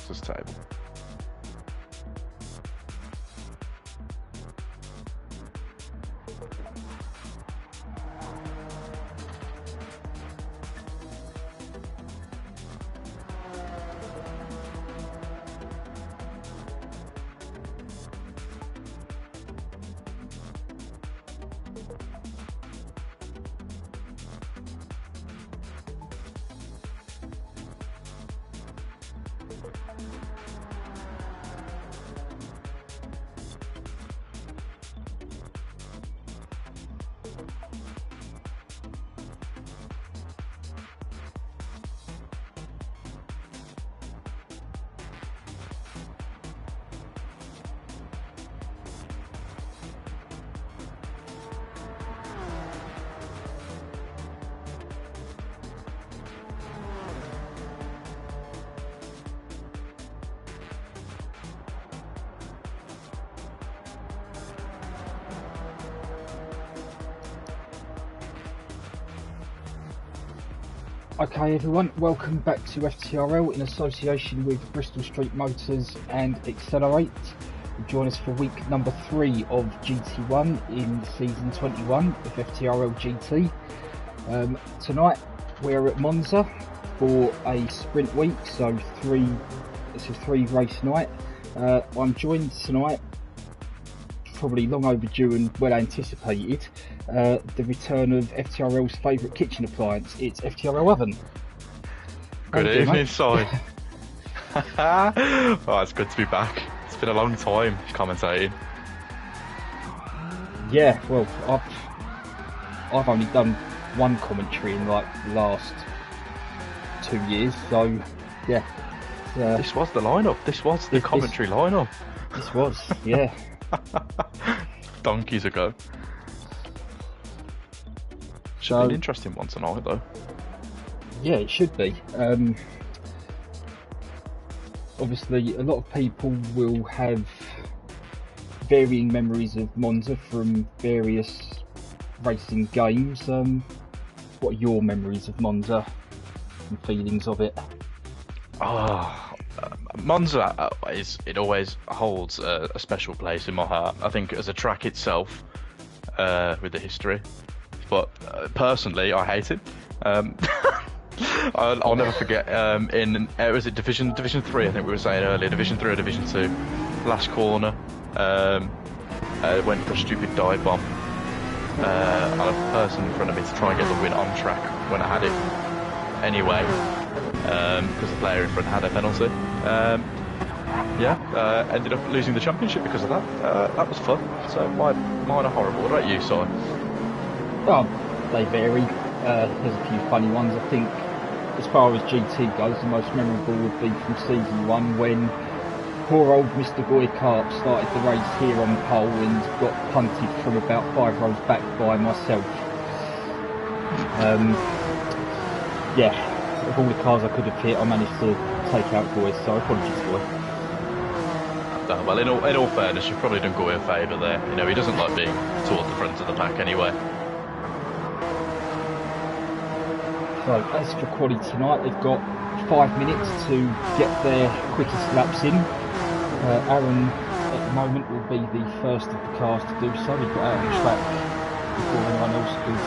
constructors table. Okay everyone, welcome back to FTRL in association with Bristol Street Motors and Accelerate. Join us for week number 3 of GT1 in season 21 of FTRL GT. Tonight we're at Monza for a sprint week, so it's a 3 race night. I'm joined tonight, probably long overdue and well anticipated, the return of FTRL's favourite kitchen appliance. It's FTRL Oven. Good evening, Si. Oh, it's good to be back. It's been a long time commentating. Yeah, well, I've only done one commentary in like the last 2 years, so yeah. This was the lineup. This was the commentary lineup. This was, yeah. Donkeys ago. Should be an interesting one tonight, though. Yeah, it should be. Obviously, a lot of people will have varying memories of Monza from various racing games. What are your memories of Monza and feelings of it? Monza it always holds a special place in my heart. I think as a track itself, with the history, but personally, I hate it. I'll never forget. Was it Division 3? I think we were saying earlier, Division 3 or Division 2. Last corner, went for a stupid dive bomb on a person in front of me to try and get the win on track when I had it anyway. Because the player in front had a penalty. Ended up losing the championship because of that. That was fun. So mine are horrible. What about you, Si? Well, they vary. There's a few funny ones. I think as far as GT goes, the most memorable would be from season 1 when poor old Mr. Goykarp started the race here on pole and got punted from about 5 rows back by myself. Of all the cars I could have hit, I managed to take out Goy, so apologies, Goy. Well, in all fairness, you've probably done Goy a favour there. You know, he doesn't like being toward the front of the pack anyway. So, as for quali tonight, they've got 5 minutes to get their quickest laps in. Aaron, at the moment, will be the first of the cars to do so. He got out on the track before anyone else could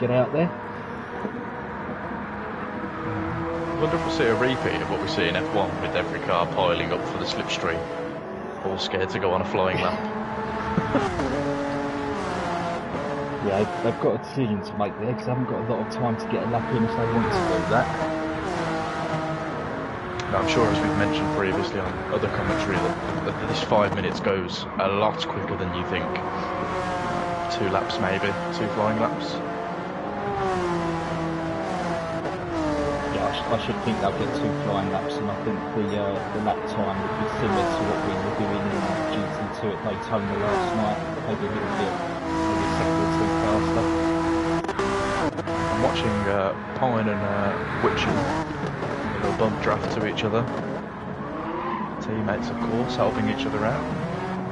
get out there. I wonder if we'll see a repeat of what we see in F1 with every car piling up for the slipstream, all scared to go on a flying lap. Yeah, they've got a decision to make there because they haven't got a lot of time to get a lap in if they want to do that. Now, I'm sure, as we've mentioned previously on other commentary, that this 5 minutes goes a lot quicker than you think. 2 laps maybe, 2 flying laps. I should think they'll get 2 flying laps, and I think the lap time would be similar to what we were doing in GT2 at Daytona last night, maybe a little bit, maybe a second or 2 faster. I'm watching Pine and Witchem, a little bump draft to each other. Teammates, of course, helping each other out.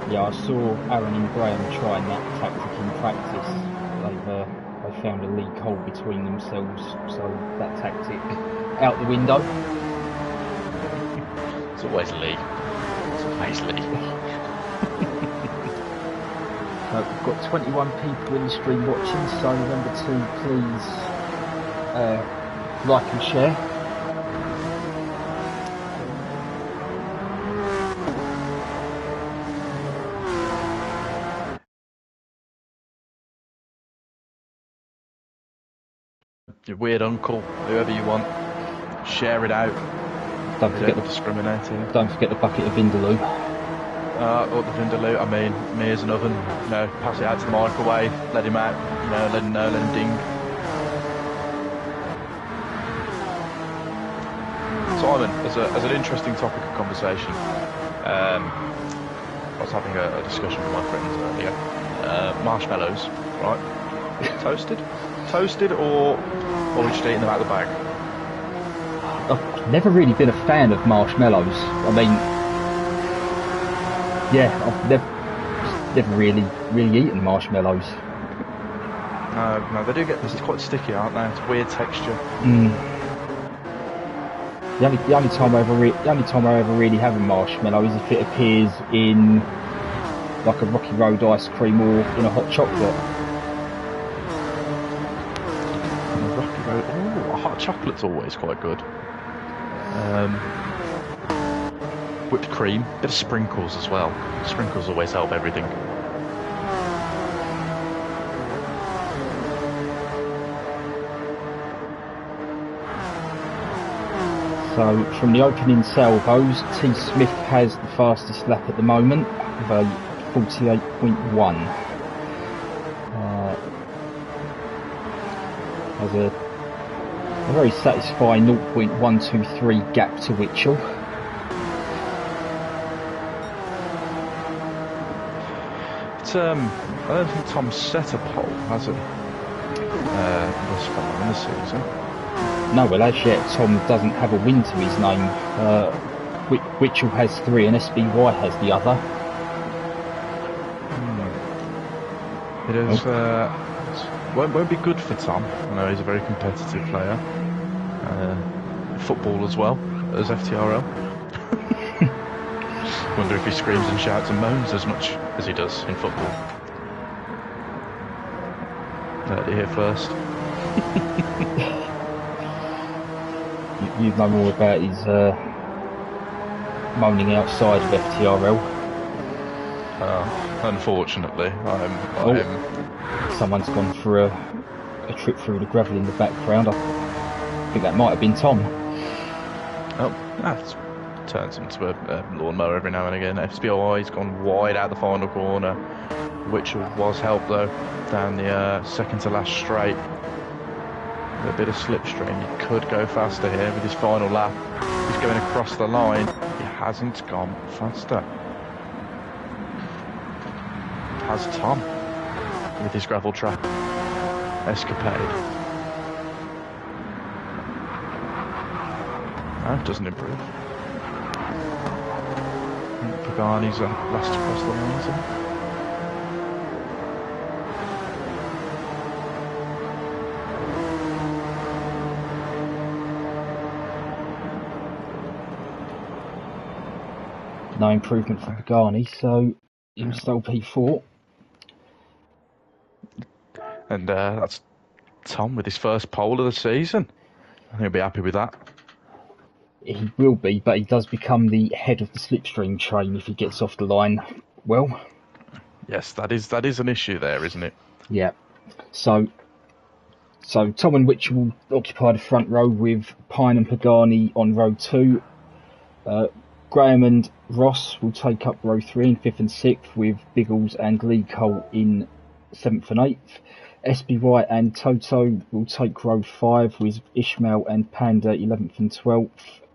Yeah, I saw Aaron and Graham trying that tactic in practice. They found a league hole between themselves, so that tactic out the window. It's always Lee. It's always Lee. We've got 21 people in the stream watching, so remember to please like and share. Your weird uncle, whoever you want, share it out. Don't forget discriminating. Don't forget the bucket of Vindaloo. Or the Vindaloo, I mean, me as an oven, you know, pass it out to the microwave, let him out, you know, let him know, let him ding. Simon, as an interesting topic of conversation, I was having a discussion with my friends earlier. Marshmallows, right? Toasted or just eating them out of the bag? I've never really been a fan of marshmallows. I mean, yeah, I've never really eaten marshmallows. No, they do get quite sticky, aren't they? It's a weird texture. The only time I ever really have a marshmallow is if it appears in like a Rocky Road ice cream or in a hot chocolate. Rocky Road. Oh, a hot chocolate's always quite good. Whipped cream, bit of sprinkles as well. Sprinkles always help everything. So from the opening salvos, T. Smith has the fastest lap at the moment with a 48.1. Has a very satisfying 0.123 gap to Witchell. I don't think Tom's set a pole, has he? Thus far in the season. No, well, as yet, Tom doesn't have a win to his name. Witchell has 3 and SBY has the other. It is, won't be good for Tom. I know he's a very competitive player. Football as well as FTRL. Wonder if he screams and shouts and moans as much as he does in football. Heard it here first. You know more about his moaning outside of FTRL. Unfortunately, Someone's gone for a trip through the gravel in the background. I think that might have been Tom. Oh, that turns into a lawnmower every now and again. SBOI's gone wide out the final corner, which was helped though down the second to last straight. A bit of slipstream. He could go faster here with his final lap. He's going across the line. He hasn't gone faster. Has Tom with his gravel trap escapade. No, it doesn't improve. Pagani's last across the line, isn't he? No improvement for Pagani, so he'll still P4. And that's Tom with his first pole of the season. I think he'll be happy with that. He will be, but he does become the head of the slipstream train if he gets off the line well. Yes, that is an issue there, isn't it? Yeah. So Tom and Witch will occupy the front row with Pine and Pagani on row 2. Graham and Ross will take up row 3 in 5th and 6th, with Biggles and Lee Cole in 7th and 8th. SBY and Toto will take row 5, with Ishmael and Panda 11th and 12th,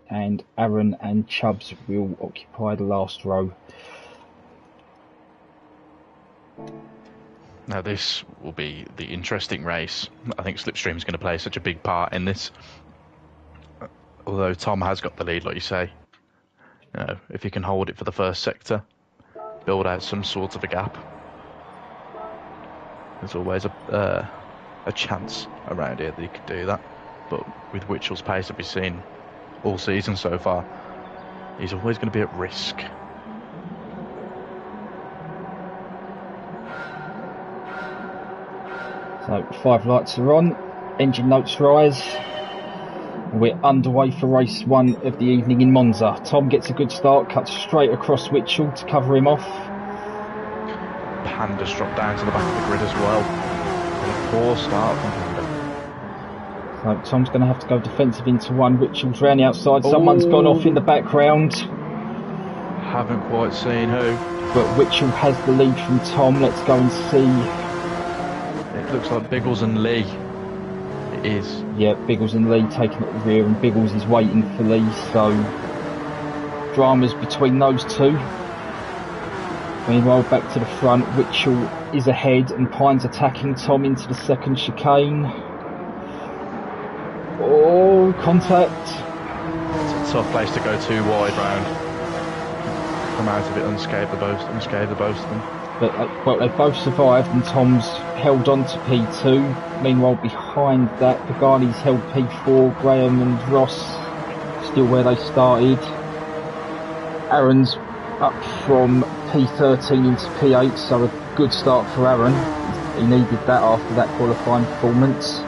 and Aaron and Chubbs will occupy the last row. Now this will be the interesting race. I think Slipstream is going to play such a big part in this. Although Tom has got the lead, like you say. You know, if he can hold it for the first sector, build out some sort of a gap. There's always a chance around here that he could do that. But with Witchell's pace that we've seen all season so far, He's always going to be at risk. So 5 lights are on, engine notes rise. We're underway for race 1 of the evening in Monza. Tom gets a good start, cuts straight across Witchell to cover him off. Panda's dropped down to the back of the grid as well. And a poor start from Panda. So Tom's going to have to go defensive into 1. Witchell's round the outside. Someone's gone off in the background. Haven't quite seen who. But Witchell has the lead from Tom. Let's go and see. It looks like Biggles and Lee. It is. Yeah, Biggles and Lee taking at the rear, and Biggles is waiting for Lee. So dramas between those two. Meanwhile, back to the front, Witchell is ahead and Pine's attacking Tom into the second chicane. Oh, contact. It's a tough place to go too wide round. Come out of it unscathed, the both of them. But, well, they both survived and Tom's held on to P2. Meanwhile, behind that, Pagani's held P4, Graham and Ross still where they started. Aaron's up from P13 into P8, so a good start for Aaron. He needed that after that qualifying performance.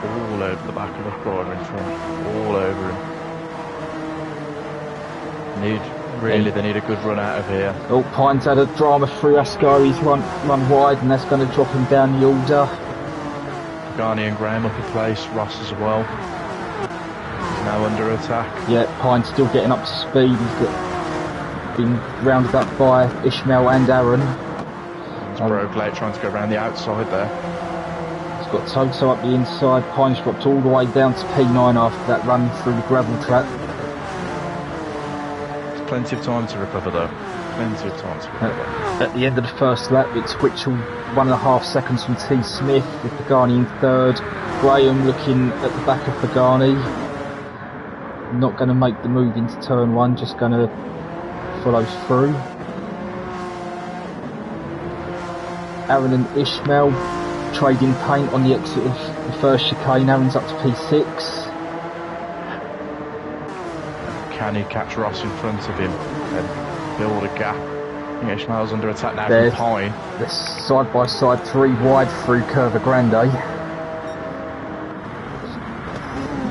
All over the back of the driver in front, all over him. They need a good run out of here. Oh, Pine's had a drama through Ascari's run wide, and that's going to drop him down the order. Pagani and Graham up in place, Ross as well. He's now under attack. Yeah, Pine's still getting up to speed. He's been rounded up by Ishmael and Aaron. He's broke late trying to go around the outside there. He's got Toto up the inside. Pine's dropped all the way down to P9 after that run through the gravel trap. Plenty of time to recover though. Plenty of time to recover. At the end of the first lap, it's Witchell 1.5 seconds from T. Smith with Pagani in third. Graham looking at the back of Pagani. Not going to make the move into turn 1, just going to follow through. Aaron and Ishmael trading paint on the exit of the first chicane. Aaron's up to P6. Can he catch Ross in front of him and build a gap? I think Ishmael's under attack now from Pine. They're side by side, 3 wide through Curva Grande.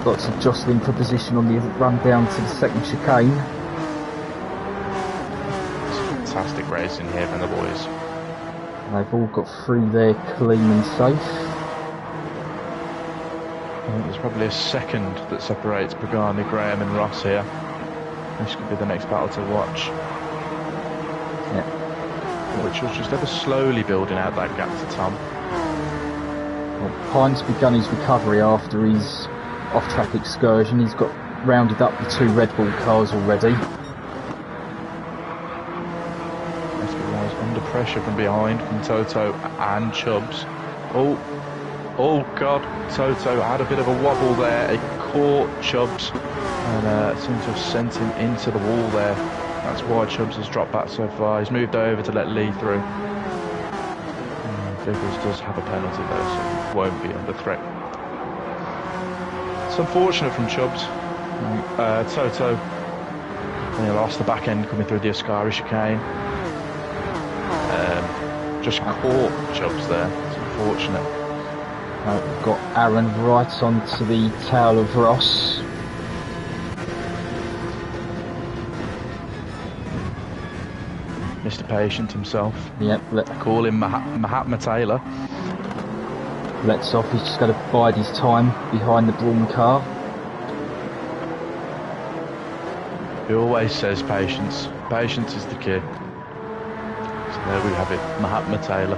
Lots of jostling for position on the run down to the second chicane. It's fantastic racing here from the boys. They've all got through there clean and safe. I think there's probably a second that separates Pagani, Graham and Ross here. This could be the next battle to watch. Yeah. Which was just ever slowly building out that gap to Tom. Well, Pine's begun his recovery after his off-track excursion. He's got rounded up the 2 Red Bull cars already. Wise under pressure from behind from Toto and Chubbs. Oh God, Toto had a bit of a wobble there. He caught Chubbs and seemed to have sent him into the wall there. That's why Chubbs has dropped back so far. He's moved over to let Lee through. Biggles does have a penalty though, so he won't be under threat. It's unfortunate from Chubbs. Toto, he lost the back end coming through the Ascari chicane. Just caught Chubbs there. It's unfortunate. We've got Aaron right onto the tail of Ross. Mr. Patient himself. Yep. I call him Mahatma Taylor. Lets off. He's just got to bide his time behind the Braun car. He always says patience. Patience is the key. So there we have it. Mahatma Taylor.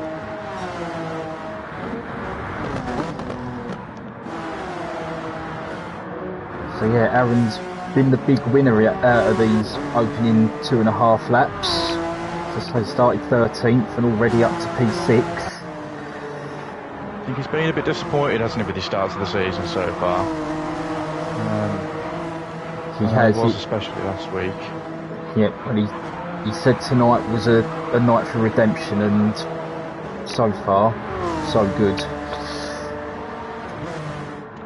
So yeah, Aaron's been the big winner out of these opening 2.5 laps. So he started 13th and already up to P6. I think he's been a bit disappointed, hasn't he, with his start to the season so far. He has, especially last week. Yeah, and he said tonight was a night for redemption, and so far, so good.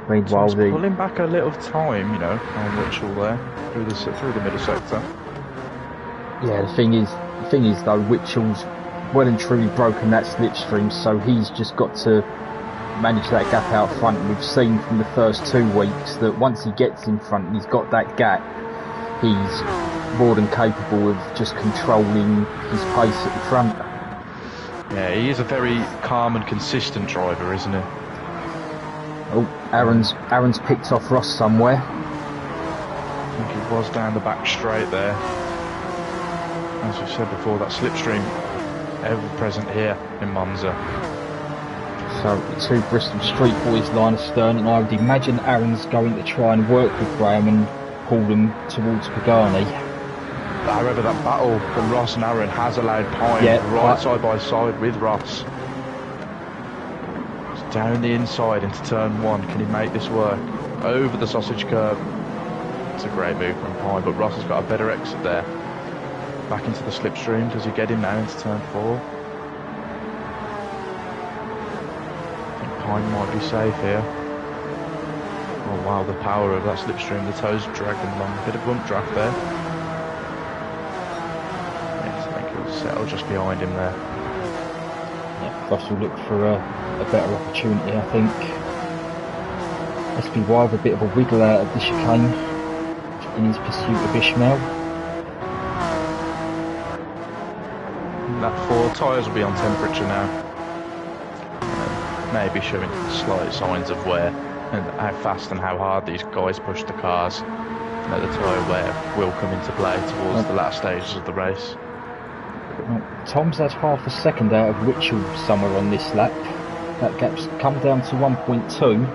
Meanwhile, Tom's pulling back a little time, you know, on Mitchell there through the middle sector. Yeah, the thing is though, Mitchell's well and truly broken that slipstream, so he's just got to manage that gap out front. And we've seen from the first 2 weeks that once he gets in front and he's got that gap, he's more than capable of just controlling his pace at the front. Yeah, he is a very calm and consistent driver, isn't he? Oh, Aaron's picked off Ross somewhere. I think he was down the back straight there. As we said before, that slipstream ever present here in Monza. So the 2 Bristol Street boys line astern, and I would imagine Aaron's going to try and work with Graham and pull them towards Pagani. However, that battle from Ross and Aaron has allowed Pine right side by side with Ross. It's down the inside into turn 1. Can he make this work? Over the sausage curb. It's a great move from Pine, but Ross has got a better exit there. Back into the slipstream. Does he get him now into turn 4? I think Pine might be safe here. Oh wow, the power of that slipstream. The toes dragging along. Bit of bump draft there. Settle just behind him there. Yeah, Ross will look for a better opportunity, I think. SBY with a bit of a wiggle out of the chicane in his pursuit of Ishmael. That 4 tyres will be on temperature now. Maybe showing slight signs of wear and how fast and how hard these guys push the cars. The tyre wear will come into play towards the latter stages of the race. Tom's had half a second out of Mitchell somewhere on this lap. That gap's come down to 1.2.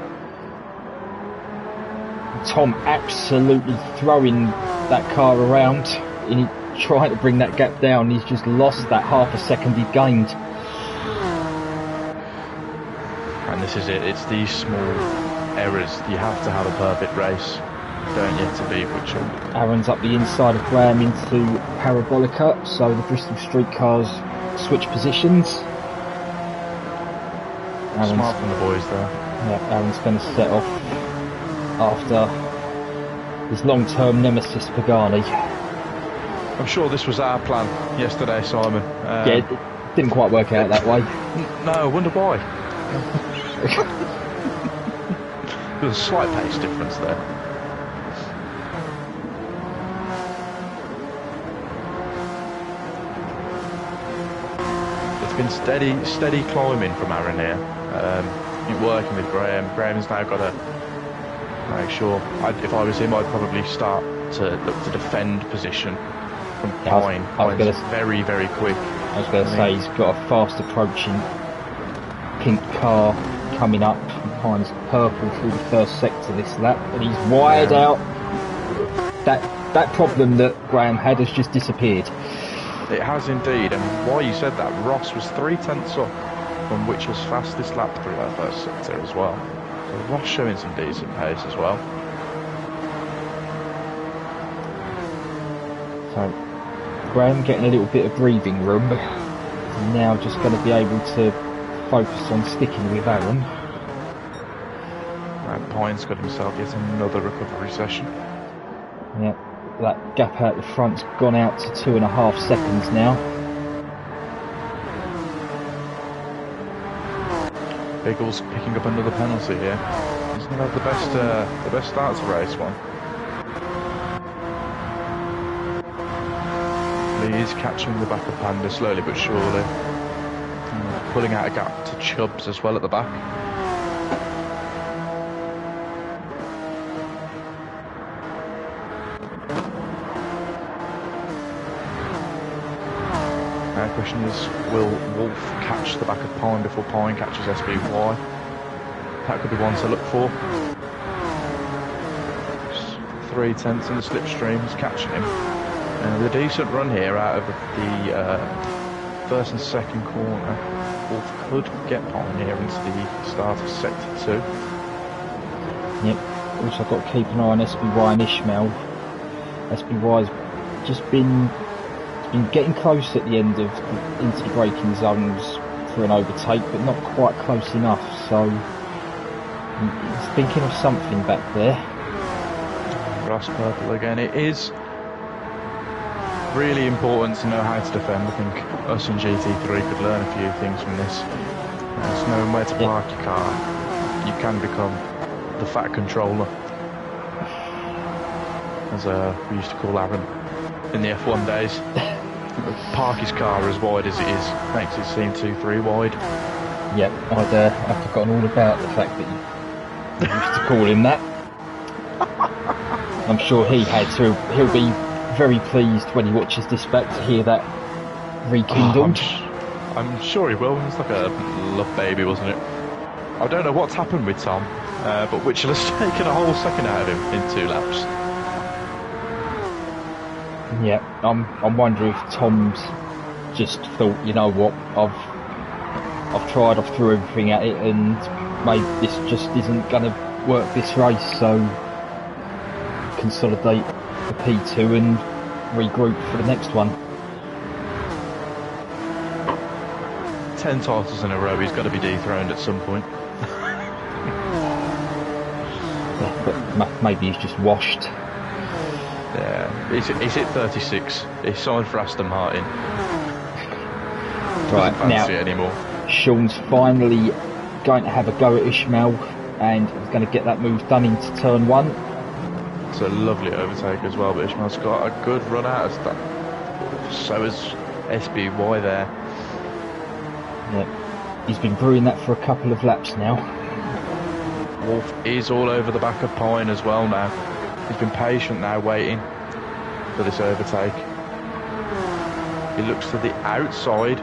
Tom absolutely throwing that car around in trying to bring that gap down. He's just lost that half a second he gained. And this is it. It's these small errors. You have to have a perfect race, don't you, to beat Mitchell. Aaron's up the inside of Graham into Parabolica, so the Bristol Street cars switch positions. Smart from the boys there. Yeah, Aaron's going to set off after his long-term nemesis Pagani. I'm sure this was our plan yesterday, Simon. Yeah, it didn't quite work out that way. No, I wonder why. There's a slight pace difference there. Been steady climbing from Aaron here. Been working with Graham. Graham's now got to make sure. If I was him, I'd probably start to look to defend position from Pine. Pine's very, very quick. I was going to say he's got a fast approaching pink car coming up. Pine's purple through the first sector this lap, and he's wired out. That problem that Graham had has just disappeared. It has indeed, and while you said that, Ross was 3/10 up from Mitchell's fastest lap through that first sector as well. So Ross showing some decent pace as well. So Graham getting a little bit of breathing room. He's now just going to be able to focus on sticking with Aaron. And Pine's got himself yet another recovery session. Yeah. That gap out the front's gone out to 2.5 seconds now. Biggles picking up another penalty here. He's going to have the best start to race one. Lee is catching the back of Panda slowly but surely. Pulling out a gap to Chubbs as well at the back. Now the question is, will Wolf catch the back of Pine before Pine catches SBY? That could be one to look for. 3/10 in the slipstream is catching him. And with a decent run here out of the first and second corner, Wolf could get Pine here into the start of sector 2. Yep. Also got to keep an eye on SBY and Ishmael. SBY's just been getting close at the end of into the braking zones for an overtake, but not quite close enough. So he's thinking of something back there. Ross purple again. It is really important to know how to defend. I think us in GT3 could learn a few things from this. Just knowing where to park your car, you can become the fat controller, as we used to call Aaron in the F1 days. Park his car as wide as it is, makes it seem 2-3 wide. Yep, I've forgotten all about the fact that you used to call him that. I'm sure he'll be very pleased when he watches this back to hear that rekindled. I'm sure he will. It's like a love baby, wasn't it? I don't know what's happened with Tom, but Witchell has taken a whole second out of him in 2 laps. Yeah, I'm wondering if Tom's just thought, you know what, I've tried, I've threw everything at it, and maybe this just isn't going to work this race, so consolidate the P2 and regroup for the next one. 10 titles in a row, he's got to be dethroned at some point. Yeah, but maybe he's just washed. Yeah, he's hit 36. He's signed for Aston Martin. Right, now it anymore. Sean's finally going to have a go at Ishmael, and he's going to get that move done into turn 1. It's a lovely overtake as well, but Ishmael's got a good run out of that. So has SBY there. Yeah, he's been brewing that for a couple of laps now. Wolf is all over the back of Pine as well now. He's been patient now, waiting for this overtake. He looks to the outside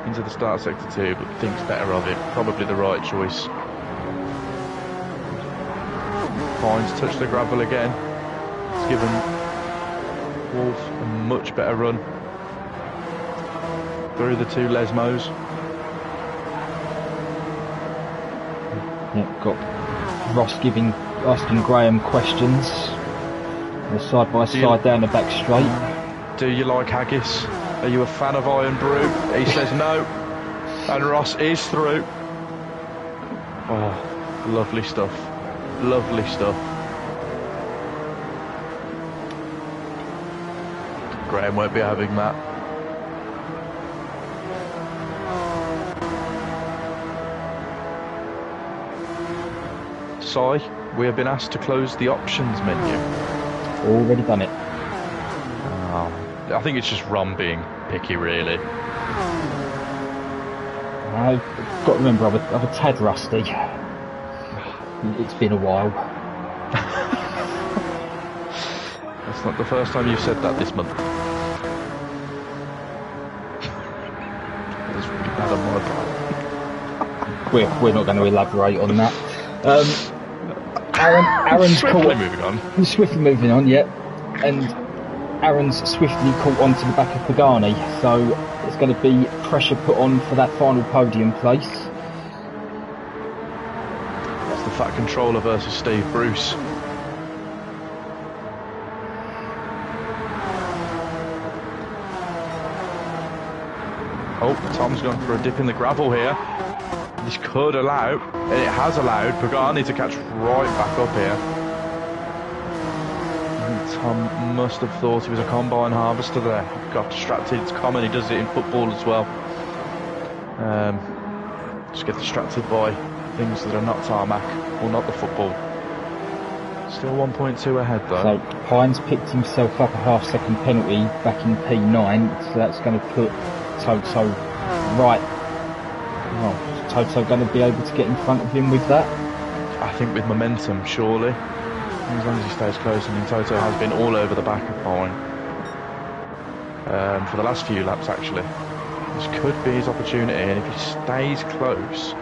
into the start sector 2, but thinks better of it. Probably the right choice. Pine's touched the gravel again. It's given Wolf a much better run through the 2 Lesmos. Yeah, got Ross asking Graham questions. They're side by side down the back straight. Do you like haggis? Are you a fan of Iron Brew? He says no, and Ross is through. Oh, lovely stuff. Lovely stuff. Graham won't be having that. Si, we have been asked to close the options menu. Already done it. I think it's just Ron being picky, really. I've got to remember, I'm a tad rusty. It's been a while. That's not the first time you've said that this month. That's really bad on my part. We're not going to elaborate on that. Aaron's swiftly moving on. He's swiftly moving on, yeah. And Aaron's swiftly caught onto the back of Pagani, so there's going to be pressure put on for that final podium place. It's the Fat Controller versus Steve Bruce. Oh, Tom's gone for a dip in the gravel here. This could allow, and it has allowed, Pagani to catch right back up here. Tom must have thought he was a combine harvester there. Got distracted. It's common, he does it in football as well. Just get distracted by things that are not tarmac or not the football. Still 1.2 ahead though. So Pines picked himself up a half-second penalty back in P9, so that's going to put Toto right. Well, is Toto going to be able to get in front of him with that? I think with momentum, surely. As long as he stays close. I mean, Toto has been all over the back of Pine for the last few laps, actually. This could be his opportunity, and if he stays close,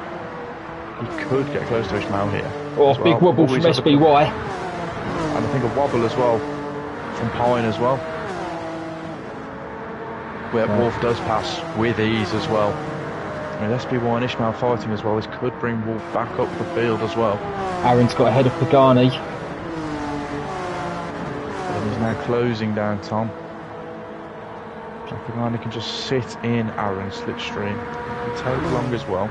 he could get close to Ishmael here. Oh, big wobble from SBY. And I think a wobble as well from Pine as well. Where Wolf does pass with ease as well. I mean, SBY and Ishmael fighting as well. This could bring Wolf back up the field as well. Aaron's got ahead of Pagani. He's now closing down Tom. Pagani can just sit in Aaron's slipstream. He take long as well.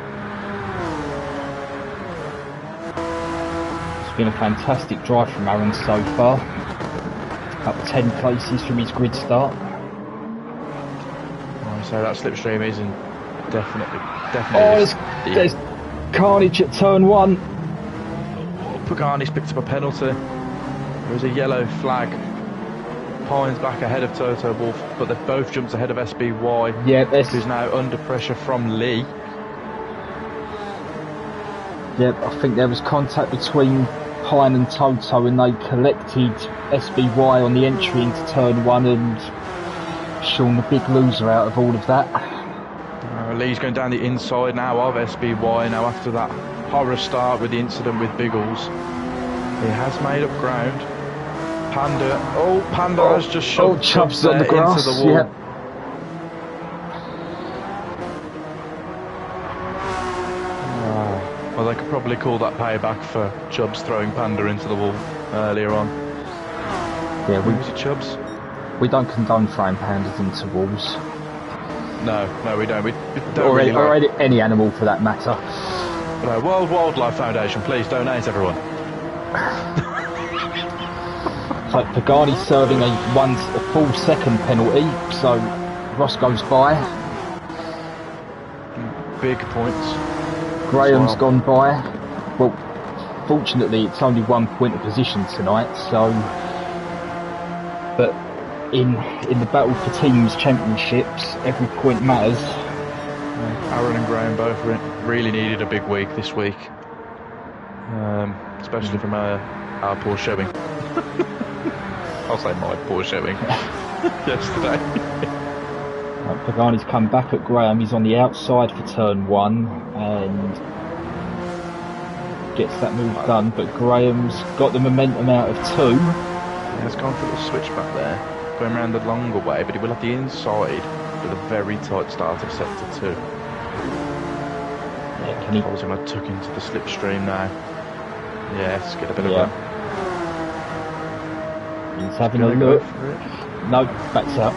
been a fantastic drive from Aaron so far. Up 10 places from his grid start. So that slipstream isn't definitely. Oh, there's carnage at turn 1. Pagani's picked up a penalty. There was a yellow flag. Pine's back ahead of Toto Wolff, but they've both jumped ahead of SBY, who's now under pressure from Lee. Yep, I think there was contact between Pine and Toto, and they collected SBY on the entry into turn 1, and Sean the big loser out of all of that. Lee's going down the inside now of SBY now after that horror start with the incident with Biggles. He has made up ground. Panda has just shoved Chubbs on the grass into the wall. Yep. Well, they could probably call that payback for Chubbs throwing Panda into the wall earlier on. Yeah, was it Chubbs? We don't condone throwing pandas into walls. No, we don't. We don't or really any animal for that matter. No, World Wildlife Foundation, please donate, everyone. So Pagani serving a full second penalty, so Ross goes by. Big points. Graham's gone by. Well, fortunately it's only 1 point of position tonight, so... But in the Battle for Teams Championships, every point matters. Aaron and Graham both really needed a big week this week. Especially from our poor showing. I'll say my poor showing yesterday. Pagani's come back at Graham. He's on the outside for turn 1 and gets that move done, but Graham's got the momentum out of 2. Yeah, it's gone for a little switch back there, going around the longer way, but he will have the inside with a very tight start of sector 2. Yeah, can he... Calls him a tuck into the slipstream now. Yes, get a bit of a... He's having a look. No, backs out.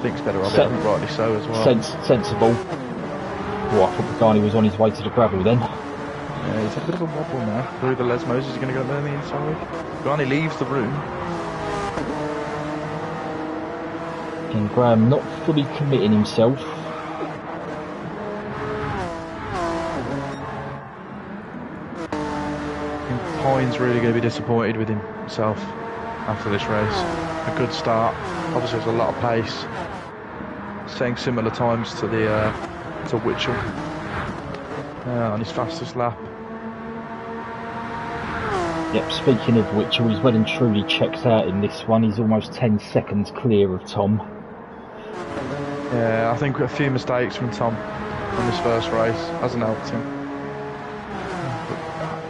Thinks better of it, I think rightly so as well. Sensible. Oh, I thought Pagani was on his way to the gravel then. Yeah, he's had a bit of a wobble now. Through the Lesmos, is he going to go down the inside? Pagani leaves the room. And Graham not fully committing himself. I think Pine's really going to be disappointed with himself after this race. A good start. Obviously, there's a lot of pace. Saying similar times to to Witchell on his fastest lap. Yep, speaking of Witchell, he's well and truly checked out in this one. He's almost 10 seconds clear of Tom. Yeah, I think a few mistakes from Tom on this first race hasn't helped him. But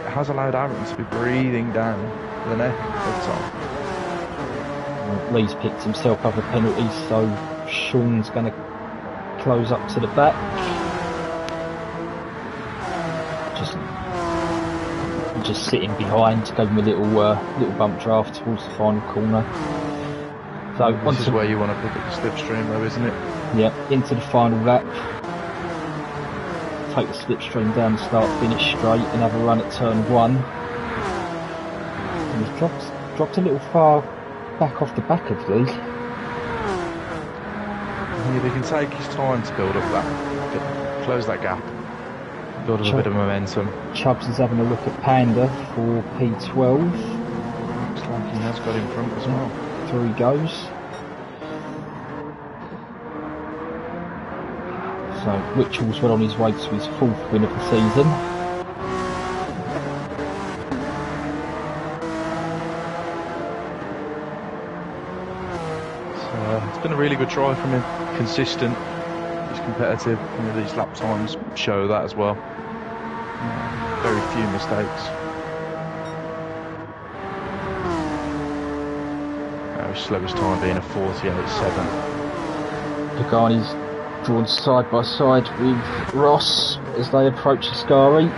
it has allowed Aaron to be breathing down the neck of Tom. Lee's picked himself up a penalty, so Sean's going to close up to the back. Just sitting behind, gave him a little bump draft towards the final corner. So this is where you want to pick up the slipstream though, isn't it? Yeah, into the final lap. Take the slipstream down, start finish straight, and have a run at turn 1. And he's dropped a little far back off the back of these. Yeah, they can take his time to build up that, close that gap, build up a bit of momentum. Chubbs is having a look at Panda for P12. Looks like he has got in front as well. Through he goes. So Witchell's well on his way to his 4th win of the season. It's been a really good try from him. Consistent. He's competitive. These lap times show that as well. Very few mistakes. His slowest time being a 48.7. Pagani's drawn side by side with Ross as they approach Ascari.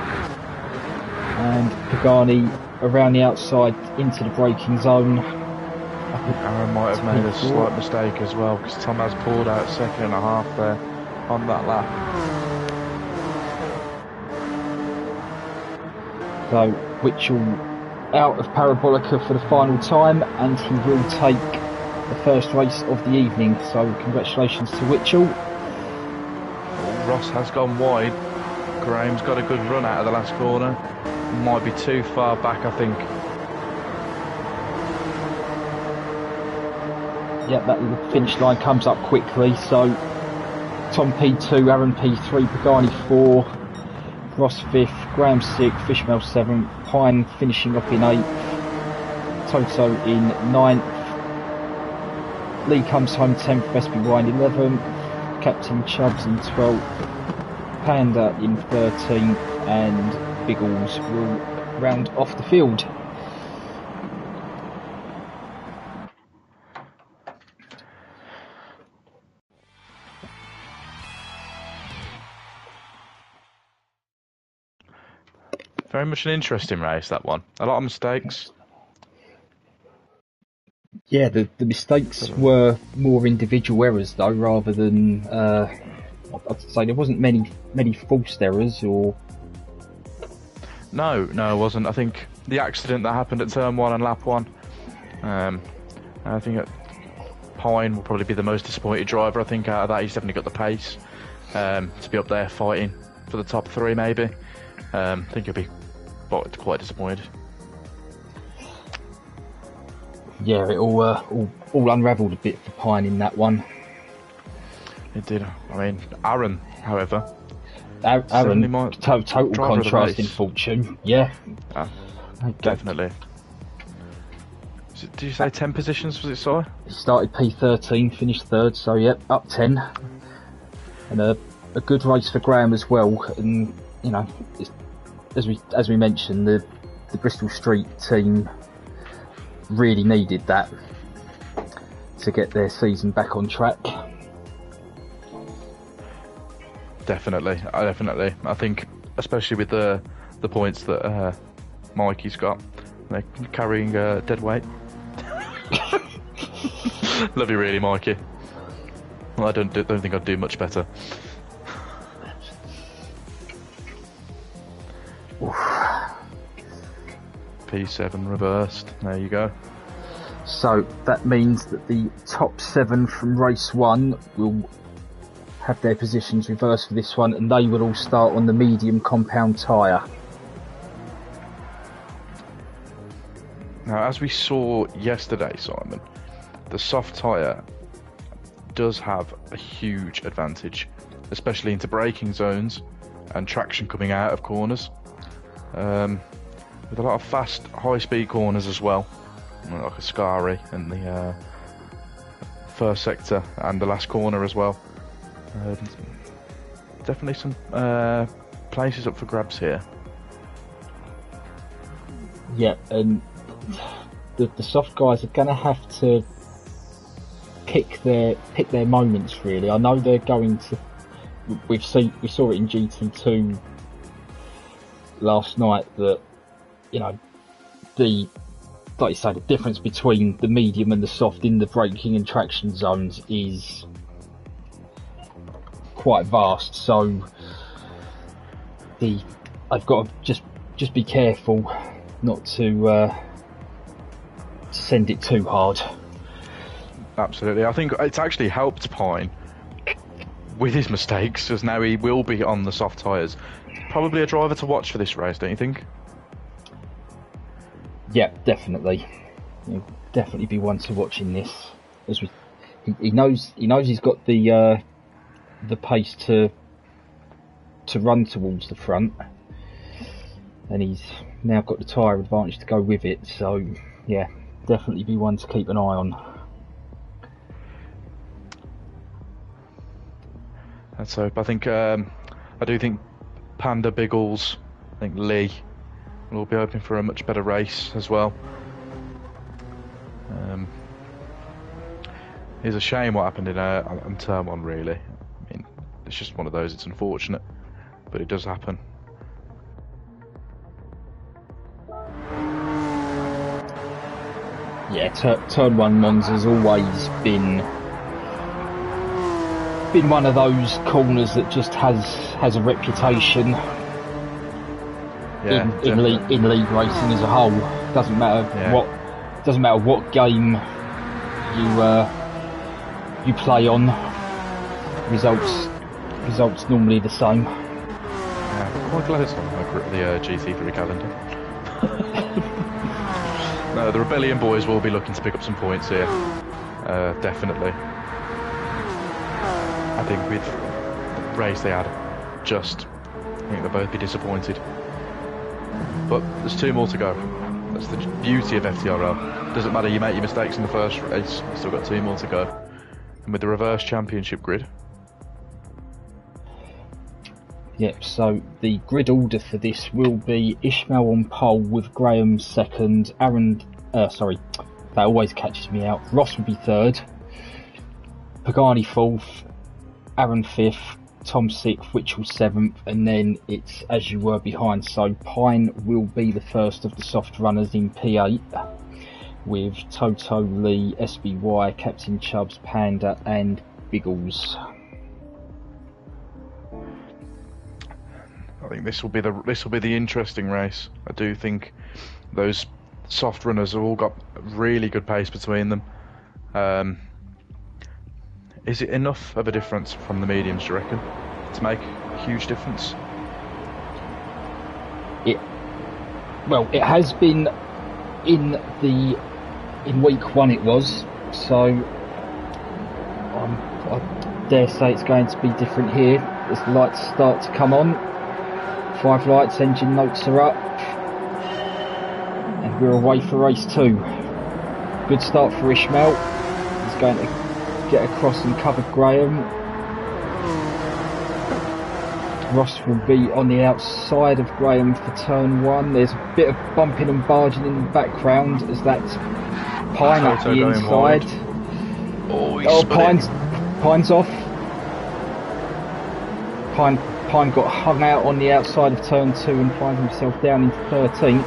And Pagani around the outside into the braking zone. Aaron might have made a slight mistake as well, because Tom has pulled out 2.5 there on that lap. So Witchell out of Parabolica for the final time, and he will take the first race of the evening. So congratulations to Witchell. Ross has gone wide. Graham's got a good run out of the last corner. Might be too far back, I think. Yep, that little finish line comes up quickly. So Tom P2, Aaron P3, Pagani 4, Ross 5th, Graham 6th, Fishmail 7th, Pine finishing up in 8th, Toto in 9th, Lee comes home 10th, Vespi Wine 11th, Captain Chubbs in 12th, Panda in 13th, and Biggles will round off the field. Very much an interesting race, that one. A lot of mistakes. Yeah, the mistakes were more individual errors though, rather than I'd say there wasn't many false errors or. No, it wasn't. I think the accident that happened at turn 1 and lap 1. I think that Pine will probably be the most disappointed driver. I think out of that, he's definitely got the pace to be up there fighting for the top 3, maybe. I think he'll be quite disappointed. Yeah, it all unravelled a bit for Pine in that one. It did. I mean, Aaron, however, Aaron, total contrast in fortune. Yeah, definitely. Did you say 10 positions? Was it, Si? He started P13, finished 3rd, so yep, up 10, and a good race for Graham as well. And you know, as we mentioned, the Bristol Street team really needed that to get their season back on track. Definitely. I think, especially with the points that Mikey's got, they're carrying dead weight. Love you, really, Mikey. Well, I don't think I'd do much better. P7 reversed. There you go. So that means that the top 7 from race 1 will have their positions reversed for this one, and they will all start on the medium compound tyre. Now, as we saw yesterday, Simon, the soft tyre does have a huge advantage, especially into braking zones and traction coming out of corners. With a lot of fast, high-speed corners as well, like a Ascari in the first sector and the last corner as well. Definitely some places up for grabs here. Yeah, and the soft guys are going to have to pick their moments, really. I know they're going to. We saw it in GT2 last night that, you know, like you say, the difference between the medium and the soft in the braking and traction zones is quite vast. So I've got to just be careful not to send it too hard. Absolutely. I think it's actually helped Pine with his mistakes, as now he will be on the soft tyres. Probably a driver to watch for this race, don't you think? Yeah, definitely. He'll definitely be one to watch in this. As he knows he's got the pace to run towards the front, and he's now got the tyre advantage to go with it. So yeah, definitely be one to keep an eye on. Let's hope. I think I do think Panda, Biggles, I think Lee will be hoping for a much better race as well. It's a shame what happened in turn 1, really. I mean, it's just one of those. It's unfortunate, but it does happen. Yeah, turn 1 Monza's always been one of those corners that just has a reputation in league racing as a whole. Doesn't matter what game you play on. Results normally the same. Yeah, I'm quite glad it's not the GT3 calendar. No, the Rebellion boys will be looking to pick up some points here. Definitely. I think with the race they had, I think they'll both be disappointed. But there's 2 more to go. That's the beauty of FTRL. Doesn't matter, you make your mistakes in the first race, you've still got 2 more to go. And with the reverse championship grid. Yep, so the grid order for this will be Ishmael on pole with Graham second, that always catches me out. Ross will be third, Pagani fourth, Aaron fifth, Tom sixth, Witchell seventh, and then it's as you were behind. So Pine will be the first of the soft runners in P8, with Toto, Lee, SBY, Captain Chubbs, Panda, and Biggles. I think this will be the interesting race. I do think those soft runners have all got really good pace between them. Is it enough of a difference from the mediums, do you reckon, to make a huge difference? It has been in week 1 it was, so I dare say it's going to be different here as the lights start to come on. 5 lights, engine notes are up, and we're away for race 2. Good start for Ishmael. He's going to get across and cover Graham. Ross will be on the outside of Graham for turn 1. There's a bit of bumping and barging in the background as that's Pine up the inside. Pine's off. Pine got hung out on the outside of turn 2 and finds himself down in 13th.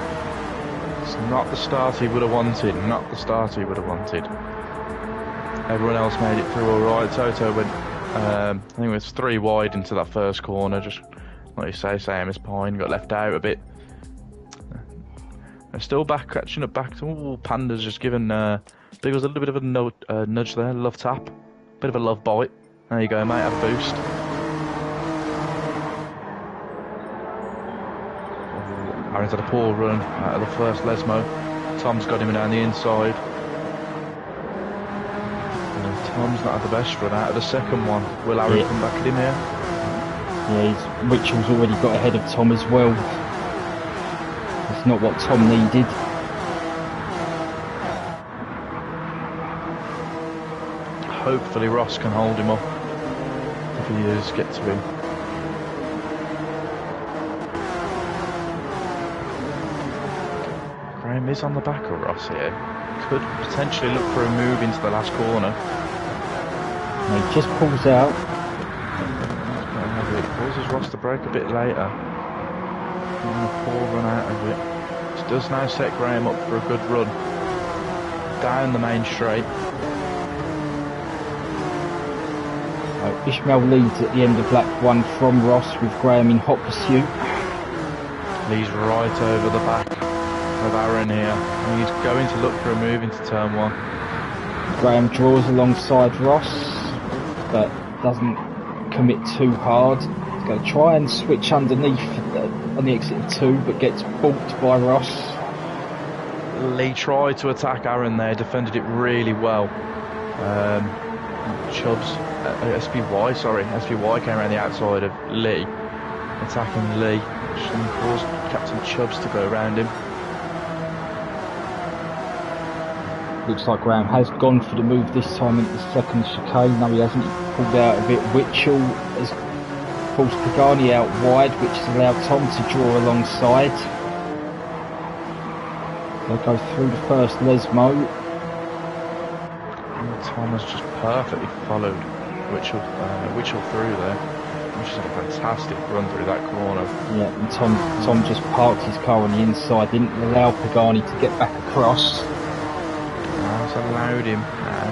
It's not the start he would have wanted. Everyone else made it through alright. Toto went, I think it was 3 wide into that first corner, just like you say, same as Pine, got left out a bit. They're still catching up back to Panda's just given Biggles a little bit of a nudge there, love tap, bit of a love bite. There you go, mate, have a boost. Aaron's had a poor run out of the first Lesmo. Tom's got him down the inside. And Tom's not had the best run out of the second one. Will Aaron come back at him here? Yeah, Mitchell's already got ahead of Tom as well. That's not what Tom needed. Hopefully Ross can hold him up. If he is, get to him. Graham is on the back of Ross here. Could potentially look for a move into the last corner. And he just pulls out. It causes Ross to break a bit later. And a poor run out of it. This does now set Graham up for a good run. Down the main straight. Ishmael leads at the end of lap 1 from Ross with Graham in hot pursuit. Lee's right over the back of Aaron here, and he's going to look for a move into turn 1. Graham draws alongside Ross, but doesn't commit too hard. He's going to try and switch underneath on the exit of 2, but gets balked by Ross. Lee tried to attack Aaron there, defended it really well. SBY came around the outside of Lee, attacking Lee, which then caused Captain Chubbs to go around him. Looks like Graham has gone for the move this time into the second chicane. No, he hasn't. He pulled out of it. Witchell has forced Pagani out wide, which has allowed Tom to draw alongside. They'll go through the first Lesmo. Tom has just perfectly followed Witchell through there, which is a fantastic run through that corner. Yeah, and Tom just parked his car on the inside, didn't allow Pagani to get back across. It's allowed him now.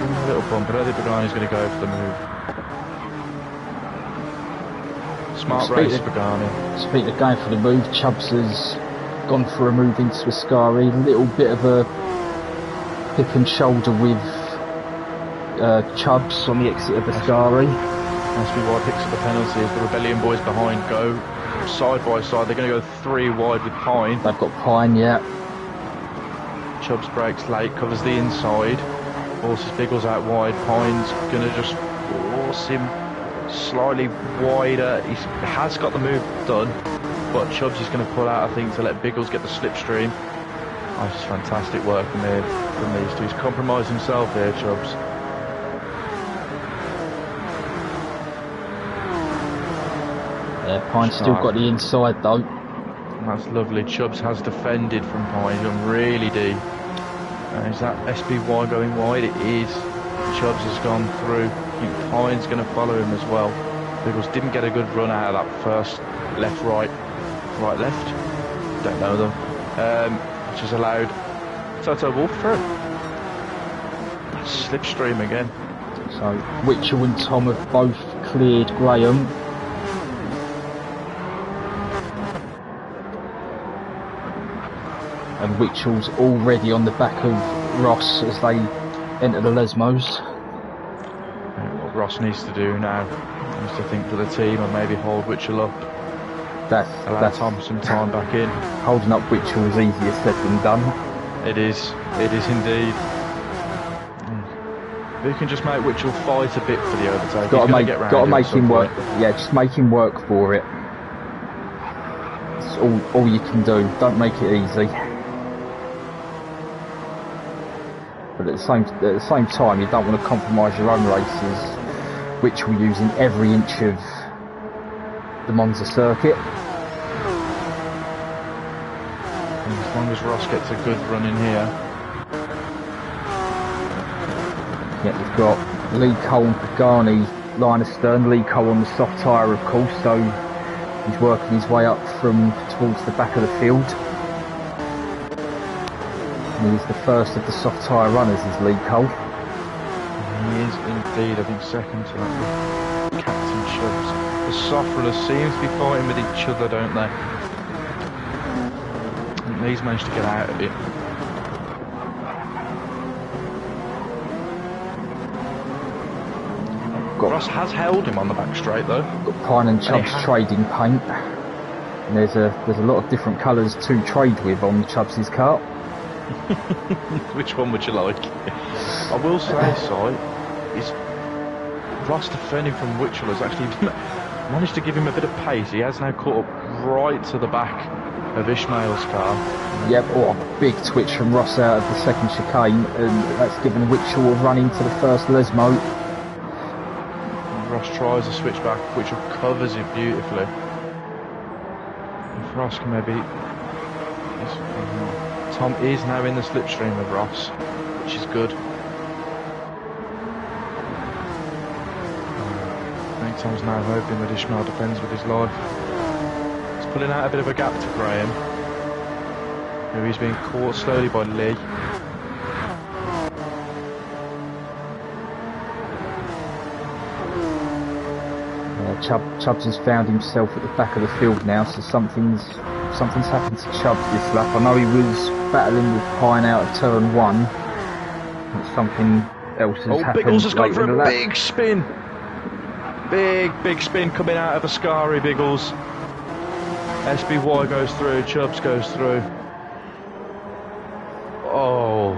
A little bump, but I think Pagani's going to go for the move. Smart race, Pagani. Speaking of going for the move, Chubbs has gone for a move into Ascari. A little bit of a hip and shoulder with Chubbs on the exit of Ascari. SBY picks up the penalty as the Rebellion boys behind go side by side. They're going to go 3 wide with Pine. They've got Pine, yeah. Chubbs breaks late, covers the inside, forces Biggles out wide. Pine's going to just force him slightly wider. He has got the move done, but Chubbs is going to pull out, I think, to let Biggles get the slipstream. Oh, it's just fantastic work from these two. He's compromised himself here, Chubbs. Yeah, Pine's still got the inside though. That's lovely. Chubbs has defended from Pine. He's gone really deep. Is that SBY going wide? It is. Chubbs has gone through. I think Pine's going to follow him as well. Biggles didn't get a good run out of that first left, right, left. Don't know them. Which has allowed Toto Wolff through. Slipstream again. So Witchell and Tom have both cleared Graham. And Witchell's already on the back of Ross as they enter the Lesmos. What Ross needs to do now is to think for the team and maybe hold Witchell up. Allow Tom some time back in. Holding up Witchell is easier said than done. It is indeed. Who can just make Witchell fight a bit for the overtake? Got to make him work. Yeah, just make him work for it. It's all you can do. Don't make it easy. But at the same time, you don't want to compromise your own races, which we're using every inch of the Monza circuit. And as long as Ross gets a good run in here. Yeah, we've got Lee Cole and Pagani line astern. Lee Cole on the soft tyre, of course, so he's working his way up from towards the back of the field. He's the first of the soft tyre runners, is Lee Cole. He is indeed, I think, second to that Captain Chubbs. The soft runners seem to be fighting with each other, don't they? And Lee's managed to get out of it. Ross has held him on the back straight though. Got Pine and Chubbs trading paint. And there's a lot of different colours to trade with on Chubbs' car. Which one would you like? I will say, is Ross defending from Witchell has actually managed to give him a bit of pace. He has now caught up right to the back of Ishmael's car. Yep, a big twitch from Ross out of the second chicane, and that's given Witchell a run into the first Lesmo. Ross tries to switch back, Witchell covers it beautifully. If Ross can maybe... Tom is now in the slipstream of Ross, which is good. I think Tom's now hoping that Ishmael defends with his life. He's pulling out a bit of a gap to Graham, who he's being caught slowly by Lee. Chubbs has found himself at the back of the field now, so something's happened to Chubbs this lap. I know he was battling with Pine out of turn 1, but something else has happened. Biggles has gone for a big spin. Big spin coming out of Ascari, Biggles. SBY goes through, Chubbs goes through. Oh,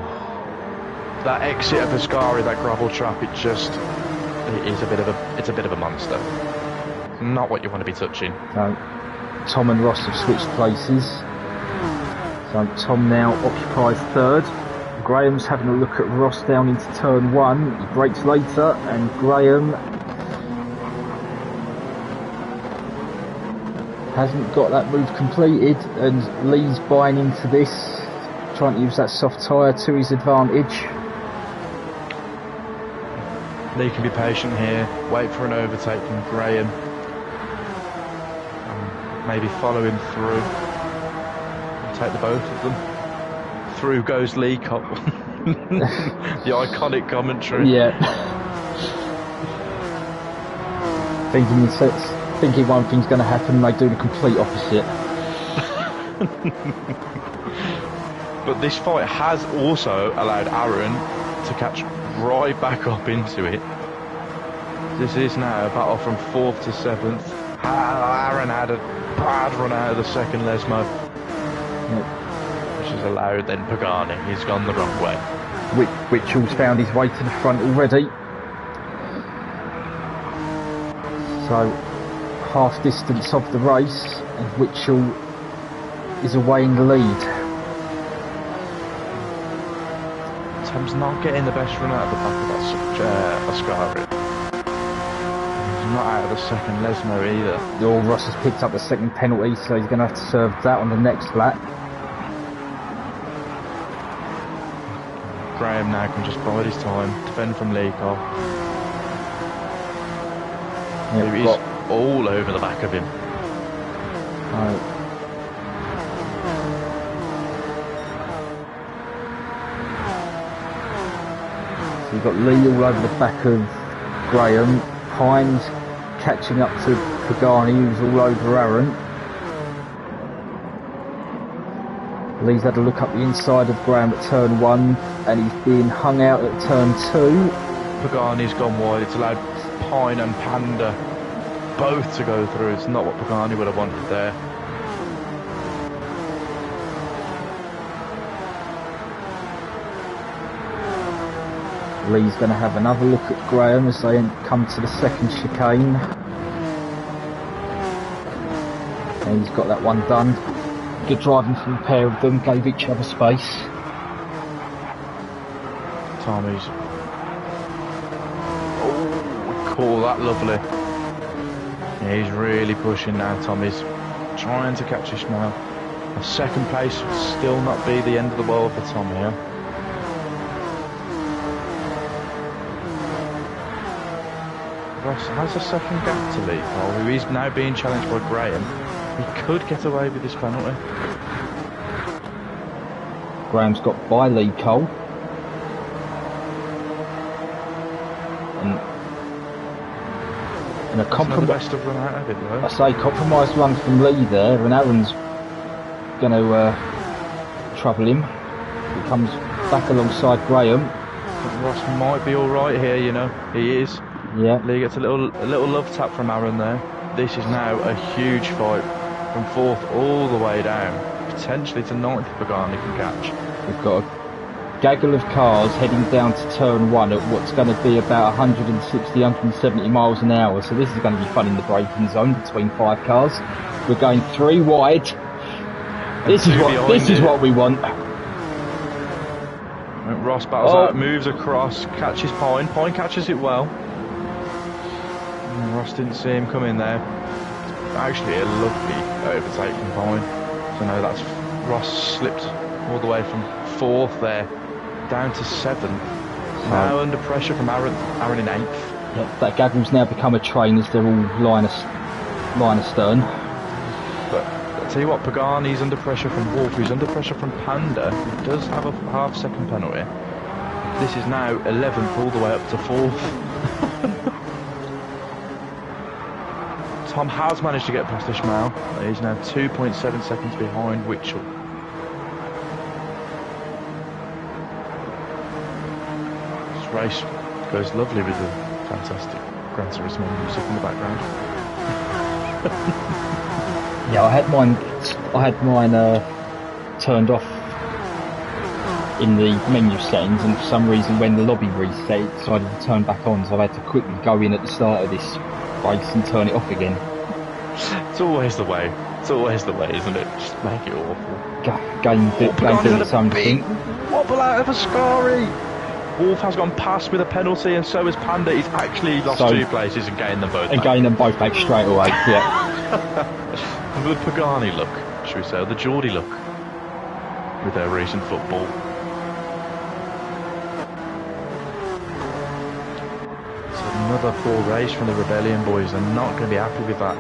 that exit of Ascari, that gravel trap, it's a bit of a monster. Not what you want to be touching. So, Tom and Ross have switched places. So Tom now occupies third. Graham's having a look at Ross down into turn 1. He brakes later, and Graham hasn't got that move completed, and Lee's buying into this, trying to use that soft tyre to his advantage. Lee can be patient here, wait for an overtake from Graham. Maybe follow him through. Take the both of them. Through goes Lee Cole. The iconic commentary. Yeah. Thinking one thing's going to happen, they do the complete opposite. But this fight has also allowed Aaron to catch right back up into it. This is now a battle from 4th to 7th. Aaron had a bad run out of the second Lesmo. Yep. Which has allowed then Pagani. He's gone the wrong way. Witchell's found his way to the front already. So, half distance of the race, and Witchell is away in the lead. Tom's not getting the best run out of the back of that Ascari. He's not out of the second Lesmo either. Ross has picked up the second penalty, so he's going to have to serve that on the next lap. Graham now can just bide his time, defend from Leacock. Yep, He's all over the back of him. Right. So you've got Lee all over the back of Graham. Hines catching up to Pagani, who's all over Aaron. Lee's had a look up the inside of Graham at turn 1, and he's being hung out at turn 2. Pagani's gone wide. It's allowed Pine and Panda both to go through. It's not what Pagani would have wanted there. Lee's going to have another look at Graham as they come to the second chicane. And he's got that one done. Good driving from the pair of them, gave each other space. Tommy's. Oh, call that lovely. Yeah, he's really pushing now, Tommy's trying to catch Ishmael. A second place would still not be the end of the world for Tommy, yeah? Ross has a second gap to lead, who is now being challenged by Graham. He could get away with this penalty. Graham's got by Lee Cole. And a compromise. Best of run out of it, though. I say compromised run from Lee there, and Aaron's going to trouble him. He comes back alongside Graham. Ross might be all right here, you know. He is. Yeah. Lee gets a little love tap from Aaron there. This is now a huge fight from 4th all the way down, potentially to 9th if Pagani can catch. We've got a gaggle of cars heading down to turn 1 at what's going to be about 160, 170 miles an hour. So this is going to be fun in the braking zone between 5 cars. We're going 3 wide. This is what we want. Ross battles out, moves across, catches Pine. Pine catches it well. Ross didn't see him come in there. It's actually a lovely overtake from Pine. So no, that's Ross slipped all the way from 4th there down to 7th. Now under pressure from Aaron in 8th. Yep, that gaggle's now become a train as they're all line astern. But I'll tell you what, Pagani's under pressure from Wolf, who's under pressure from Panda, who does have a half-second penalty. This is now 11th all the way up to 4th. Tom has managed to get past Ishmael. He's now 2.7 seconds behind Witchell. This race goes lovely with the fantastic Gran Turismo music in the background. Yeah, I had mine turned off in the menu settings, and for some reason when the lobby reset it decided to turn back on, so I had to quickly go in at the start of this race and turn it off again. It's always the way. It's always the way, isn't it? Just make it awful. Game doing something. Wobble out of Ascari. Wolf has gone past with a penalty, and so has Panda. He's actually lost 2 places and gained them both back. And gained them both back straight away, yeah. The Pagani look, should we say, or the Geordie look, with their recent football. So another poor race from the Rebellion boys. They're not going to be happy with that.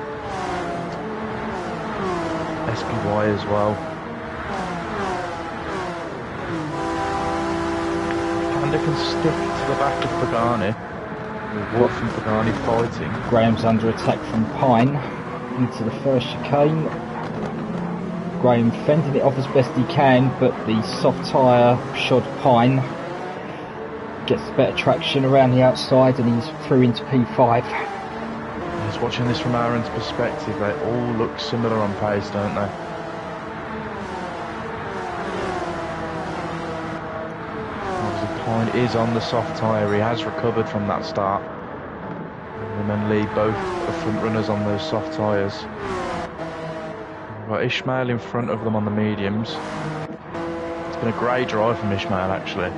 SPY as well. Panda can stick to the back of Pagani. Wolf and Pagani fighting. Graham's under attack from Pine into the first chicane. Graham fending it off as best he can, but the soft tyre shod Pine gets better traction around the outside and he's through into P5. Just watching this from Aaron's perspective, they all look similar on pace, don't they? Obviously Pine is on the soft tyre, he has recovered from that start. And then Lee both the front runners on those soft tyres. We've got Ishmael in front of them on the mediums. It's been a great drive from Ishmael actually.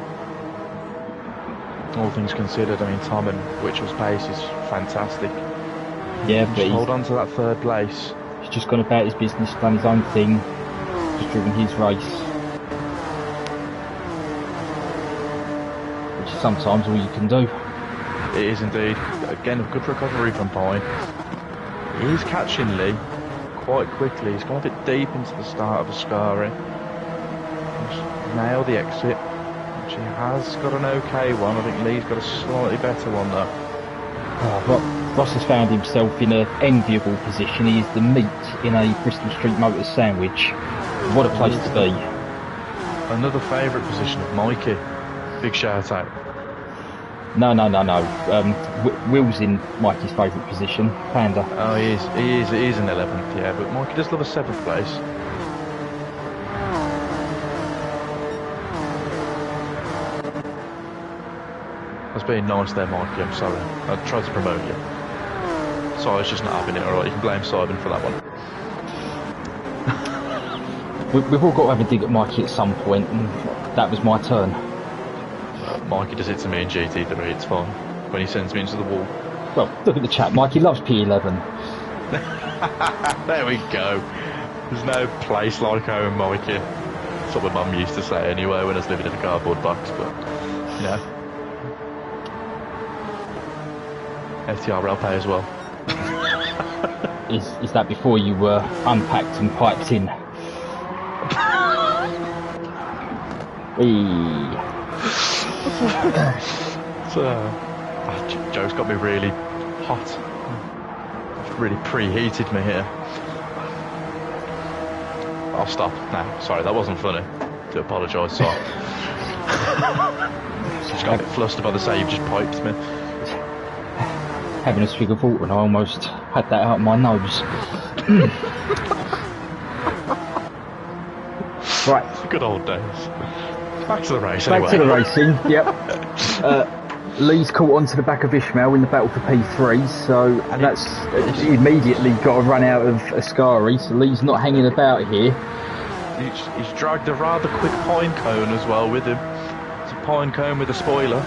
All things considered, I mean Tom and Witchell's pace is fantastic. Yeah, but hold on to that third place. He's just gone about his business, done his own thing, just driven his race. Which is sometimes all you can do. It is indeed. Again, a good recovery from Pine. He is catching Lee quite quickly. He's gone a bit deep into the start of Ascari. He's nailed the exit, which he has got an okay one. I think Lee's got a slightly better one though. Ross has found himself in an enviable position. He is the meat in a Bristol Street Motors sandwich. What a place to be. Another favourite position of Mikey. Big shout out. No. Will's in Mikey's favourite position, Panda. Oh, he is in 11th, yeah, but Mikey does love a 7th place. I was being nice there, Mikey, I'm sorry. I tried to promote you. So I was just not having it, alright, you can blame Simon for that one. We've all got to have a dig at Mikey at some point, and that was my turn. Mikey does it to me in GT3, it's fine. When he sends me into the wall. Well, look at the chat, Mikey loves P11. There we go. There's no place like home, Mikey. That's what my mum used to say anyway when I was living in a cardboard box, but, you know. FTRL pay as well. Is that before you were unpacked and piped in? Joe's got me really hot. Really preheated me here. I'll stop now. Sorry, that wasn't funny. I do apologise, sorry. Just got a bit flustered by the say you've just piped me. Having a swig of water and I almost had that out of my nose. Right. Good old days. Back to the race Back anyway. to the racing, yep. Lee's caught onto the back of Ishmael in the battle for P3, so that's immediately got to run out of Ascari, so Lee's not hanging about here. He's dragged a rather quick pine cone as well with him. It's a pine cone with a spoiler.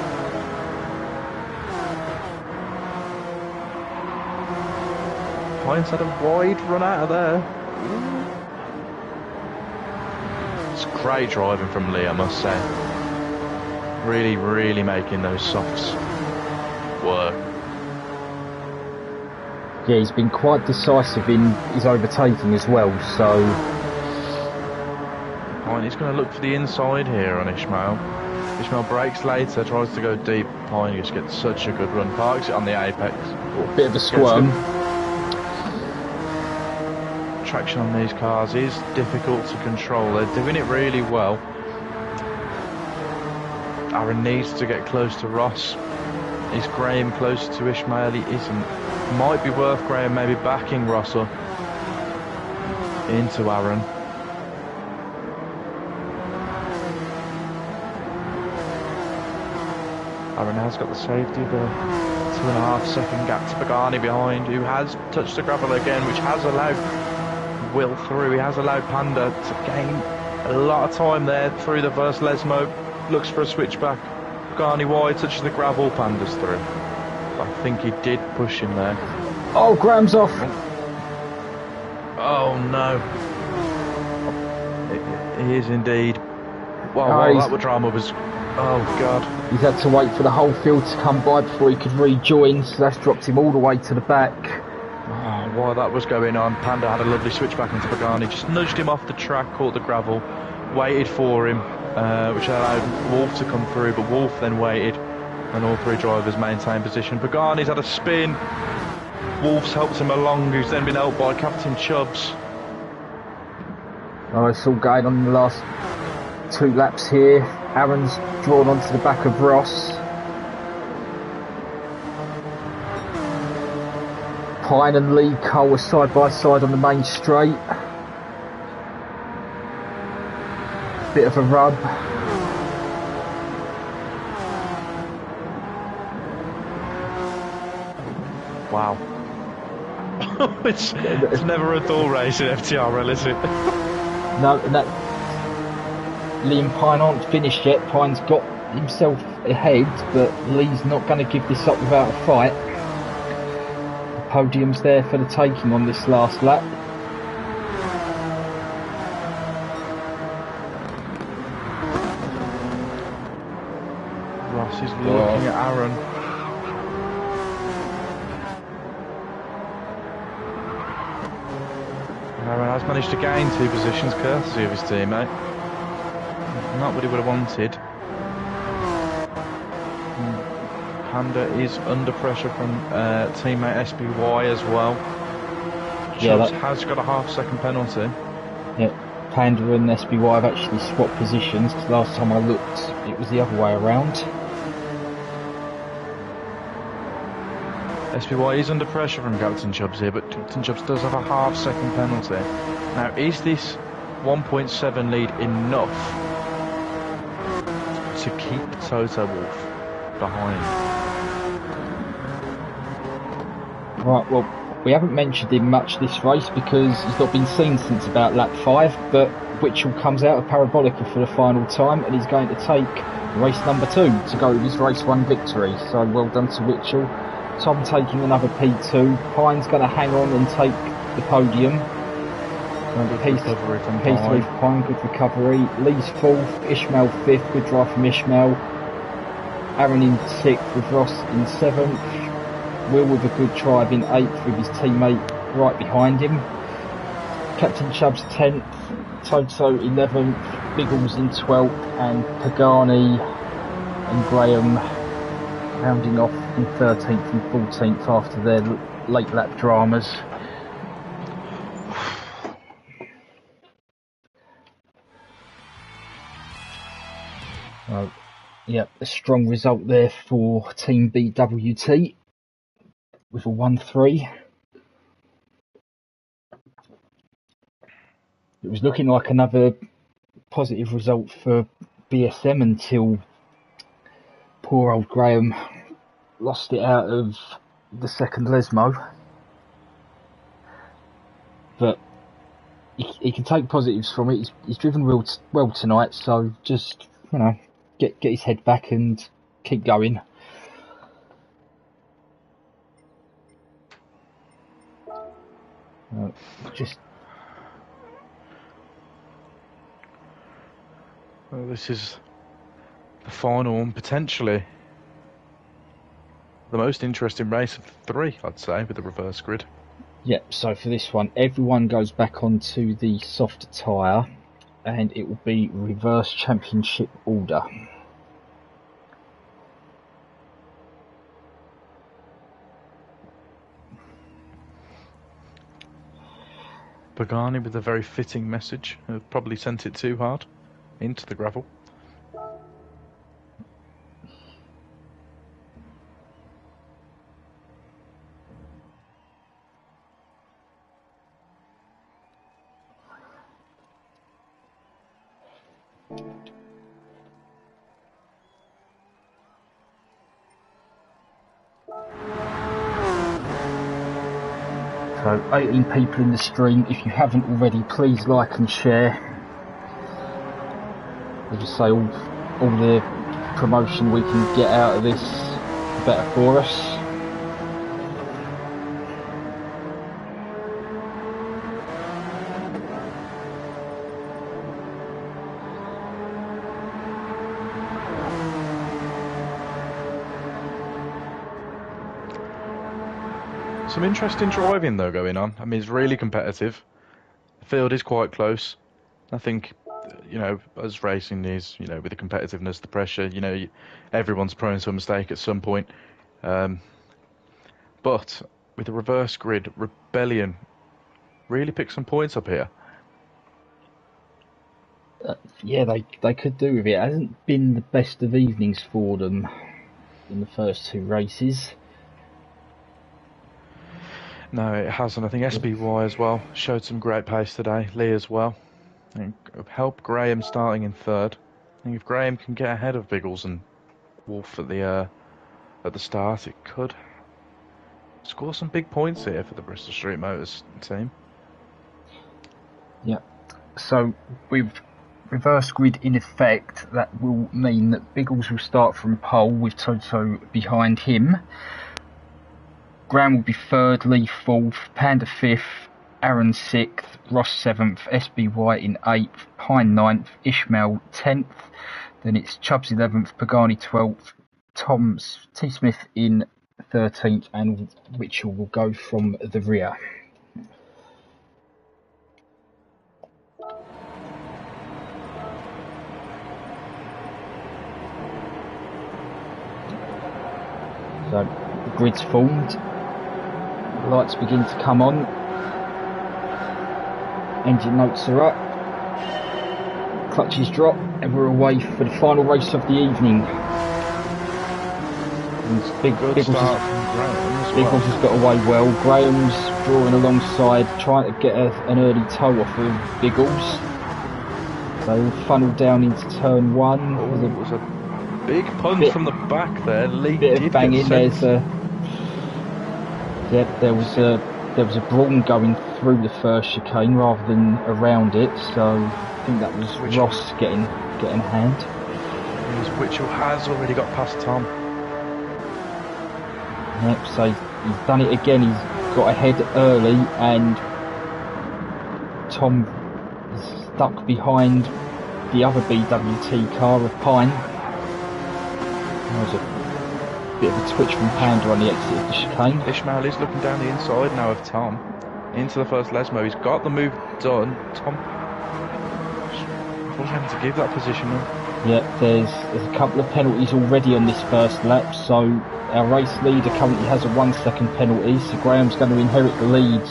Pine's had a wide run out of there. It's great driving from Lee, I must say. Really, really making those softs work. Yeah, he's been quite decisive in his overtaking as well, so... Pine, he's going to look for the inside here on Ishmael. Ishmael brakes later, tries to go deep. Pine just gets such a good run, parks it on the apex. Bit of a squirm. Traction on these cars is difficult to control. They're doing it really well. Aaron needs to get close to Ross. Is Graham close to Ishmael? He isn't. Might be worth Graham maybe backing Ross up into Aaron. Aaron has got the safety of a 2.5 second gap to Pagani behind, who has touched the gravel again, which has allowed Will through. He has allowed Panda to gain a lot of time there through the first Lesmo. Looks for a switchback. Pagani wide, touches the gravel, Panda's through. I think he did push him there. Oh, Graham's off. Oh no. He is indeed. Well, that drama was... Oh god. He's had to wait for the whole field to come by before he could rejoin, so that's dropped him all the way to the back. Oh, while that was going on, Panda had a lovely switch back into Pagani, just nudged him off the track, caught the gravel, waited for him, which allowed Wolf to come through, but Wolf then waited, and all three drivers maintained position. Pagani's had a spin, Wolf's helped him along, who's then been helped by Captain Chubbs. It's all going on in the last 2 laps here. Aaron's drawn onto the back of Ross. Pine and Lee Cole are side by side on the main straight. Bit of a rub. Wow. it's never a dull race in FTRL, is it? No, Lee and Pine aren't finished yet. Pine's got himself ahead, but Lee's not going to give this up without a fight. The podium's there for the taking on this last lap. Ross is looking at Aaron. Aaron has managed to gain 2 positions courtesy of his teammate. Not what he would have wanted. Panda is under pressure from teammate SBY as well. Chubbs has got a half-second penalty. Yeah, Panda and SBY have actually swapped positions, because last time I looked it was the other way around. SBY is under pressure from Captain Chubbs here, but Captain Chubbs does have a half-second penalty. Now, is this 1.7 lead enough to keep Toto Wolff behind? Right, well, we haven't mentioned him much this race because he's not been seen since about lap 5, but Witchell comes out of Parabolica for the final time and he's going to take race number 2 to go with his race 1 victory. So well done to Witchell. Tom taking another P2. Pine's going to hang on and take the podium. Recovery from P3 for Pine, good recovery. Lee's 4th, Ishmael 5th, good drive from Ishmael. Aaron in 6th with Ross in 7th. Will with a good drive in 8th with his teammate right behind him. Captain Chubbs 10th, Toto 11th, Biggles in 12th, and Pagani and Graham rounding off in 13th and 14th after their late lap dramas. A strong result there for Team BWT with a 1-3. It was looking like another positive result for BSM until poor old Graham lost it out of the second Lesmo. But he can take positives from it. He's driven well tonight, so just, get his head back and keep going. Well, this is the final and potentially the most interesting race of the 3, I'd say, with the reverse grid. Yep, so for this one, everyone goes back onto the softer tyre and it will be reverse championship order. Pagani with a very fitting message. Probably sent it too hard into the gravel. So 18 people in the stream. If you haven't already, please like and share. As I say, all the promotion we can get out of this, the better for us. Some interesting driving though going on. I mean, it's really competitive. The field is quite close. I think, as racing is, with the competitiveness, the pressure, everyone's prone to a mistake at some point. But with the reverse grid, Rebellion really picked some points up here. Yeah, they could do with it. It hasn't been the best of evenings for them in the first two races. No, it hasn't. I think SBY as well showed some great pace today. Lee as well. And help Graham starting in third. I think if Graham can get ahead of Biggles and Wolf at the start, it could score some big points here for the Bristol Street Motors team. Yeah. So with reverse grid in effect, that will mean that Biggles will start from pole with Toto behind him. Graham will be third, Lee fourth, Panda fifth, Aaron sixth, Ross seventh, SBY in eighth, Pine ninth, Ishmael 10th. Then it's Chubbs 11th, Pagani 12th, T. Smith in 13th, and Mitchell will go from the rear. So the grid's formed, the lights begin to come on, engine notes are up, clutches drop, and we're away for the final race of the evening. Biggles has got away well. Graham's drawing alongside, trying to get an early toe off of Biggles. So funnel down into turn one. It was a big punch from the back there. Lee bit did of banging. get sent. There was a brawn going through the first chicane rather than around it. So I think that was Ross getting a hand. Which has already got past Tom. Yep, so he's done it again. He's got ahead early, and Tom is stuck behind the other BWT car of Pine. There was a bit of a twitch from Panda on the exit of the chicane. Ishmael is looking down the inside now of Tom into the first Lesmo. He's got the move done. Tom was having to give that position up. Yep, there's a couple of penalties already on this first lap, so our race leader currently has a 1 second penalty, so Graham's going to inherit the lead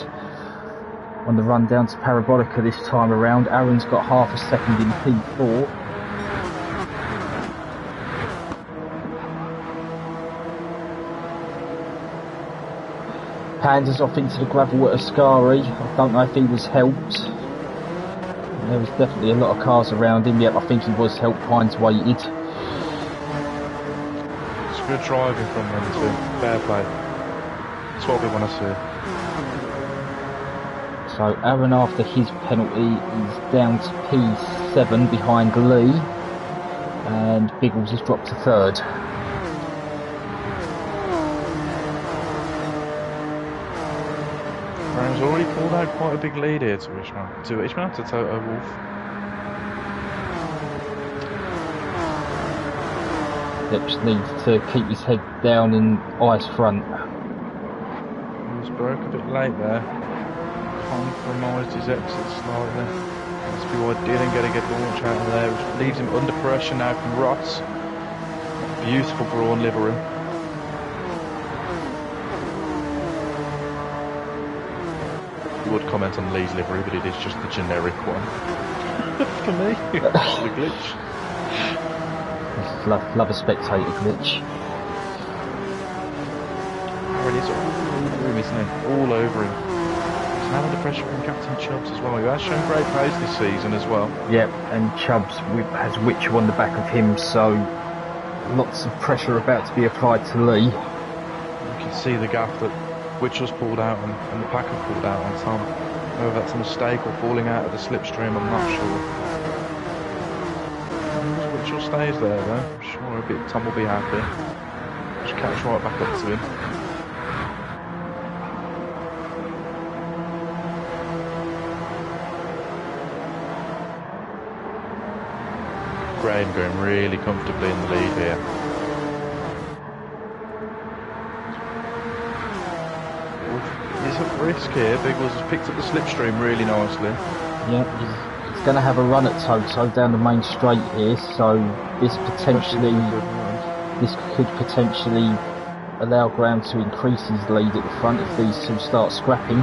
on the run down to Parabolica this time around. Aaron's got half a second in P4. Panda's off into the gravel at Ascari. I don't know if he was helped. There was definitely a lot of cars around him. Yep, I think he was helped. Pine's waited. It's good driving from them too. Fair play. That's what we want to see. So Aaron, after his penalty, is down to P7 behind Lee, and Biggles has dropped to third. Graham's already pulled out quite a big lead here to Ishmael. To Toto Wolf. Yep, just needs to keep his head down and eyes front. He was broke a bit late there. Compromised his exit slightly. SBY didn't get a good launch out of there, which leaves him under pressure now from Ross. Beautiful brawn livery. I would comment on Lee's livery, but it is just the generic one. For me, it's the glitch. Love a spectator glitch. Aaron is all over him, isn't he? All over him. He's now under pressure from Captain Chubbs as well. He has shown great pace this season as well. Yep, and Chubbs has Witcher on the back of him, so lots of pressure about to be applied to Lee. You can see the gap that Witcher's pulled out and the Packer pulled out on Tom. Whether that's a mistake or falling out of the slipstream, I'm not sure. Witcher stays there though. I'm sure Tom will be happy. Just catch right back up to him. Graham going really comfortably in the lead here. He's at risk here. Biggles has picked up the slipstream really nicely. Yeah, he's going to have a run at Toto down the main straight here, so this could potentially allow Graham to increase his lead at the front if these two start scrapping.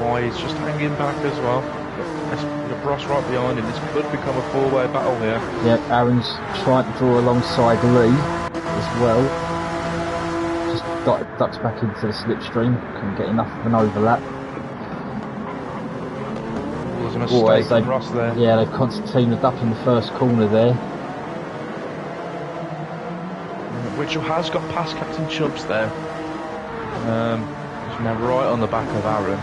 Why he's just hanging back as well. We've got Ross right behind him. This could become a four-way battle here. Yeah, Aaron's trying to draw alongside Lee as well. Just ducks back into the slipstream. Couldn't get enough of an overlap. There's a mistake from Ross there. Yeah, they've concertinaed up in the first corner there. Mitchell has got past Captain Chubbs there. He's now right on the back of Aaron.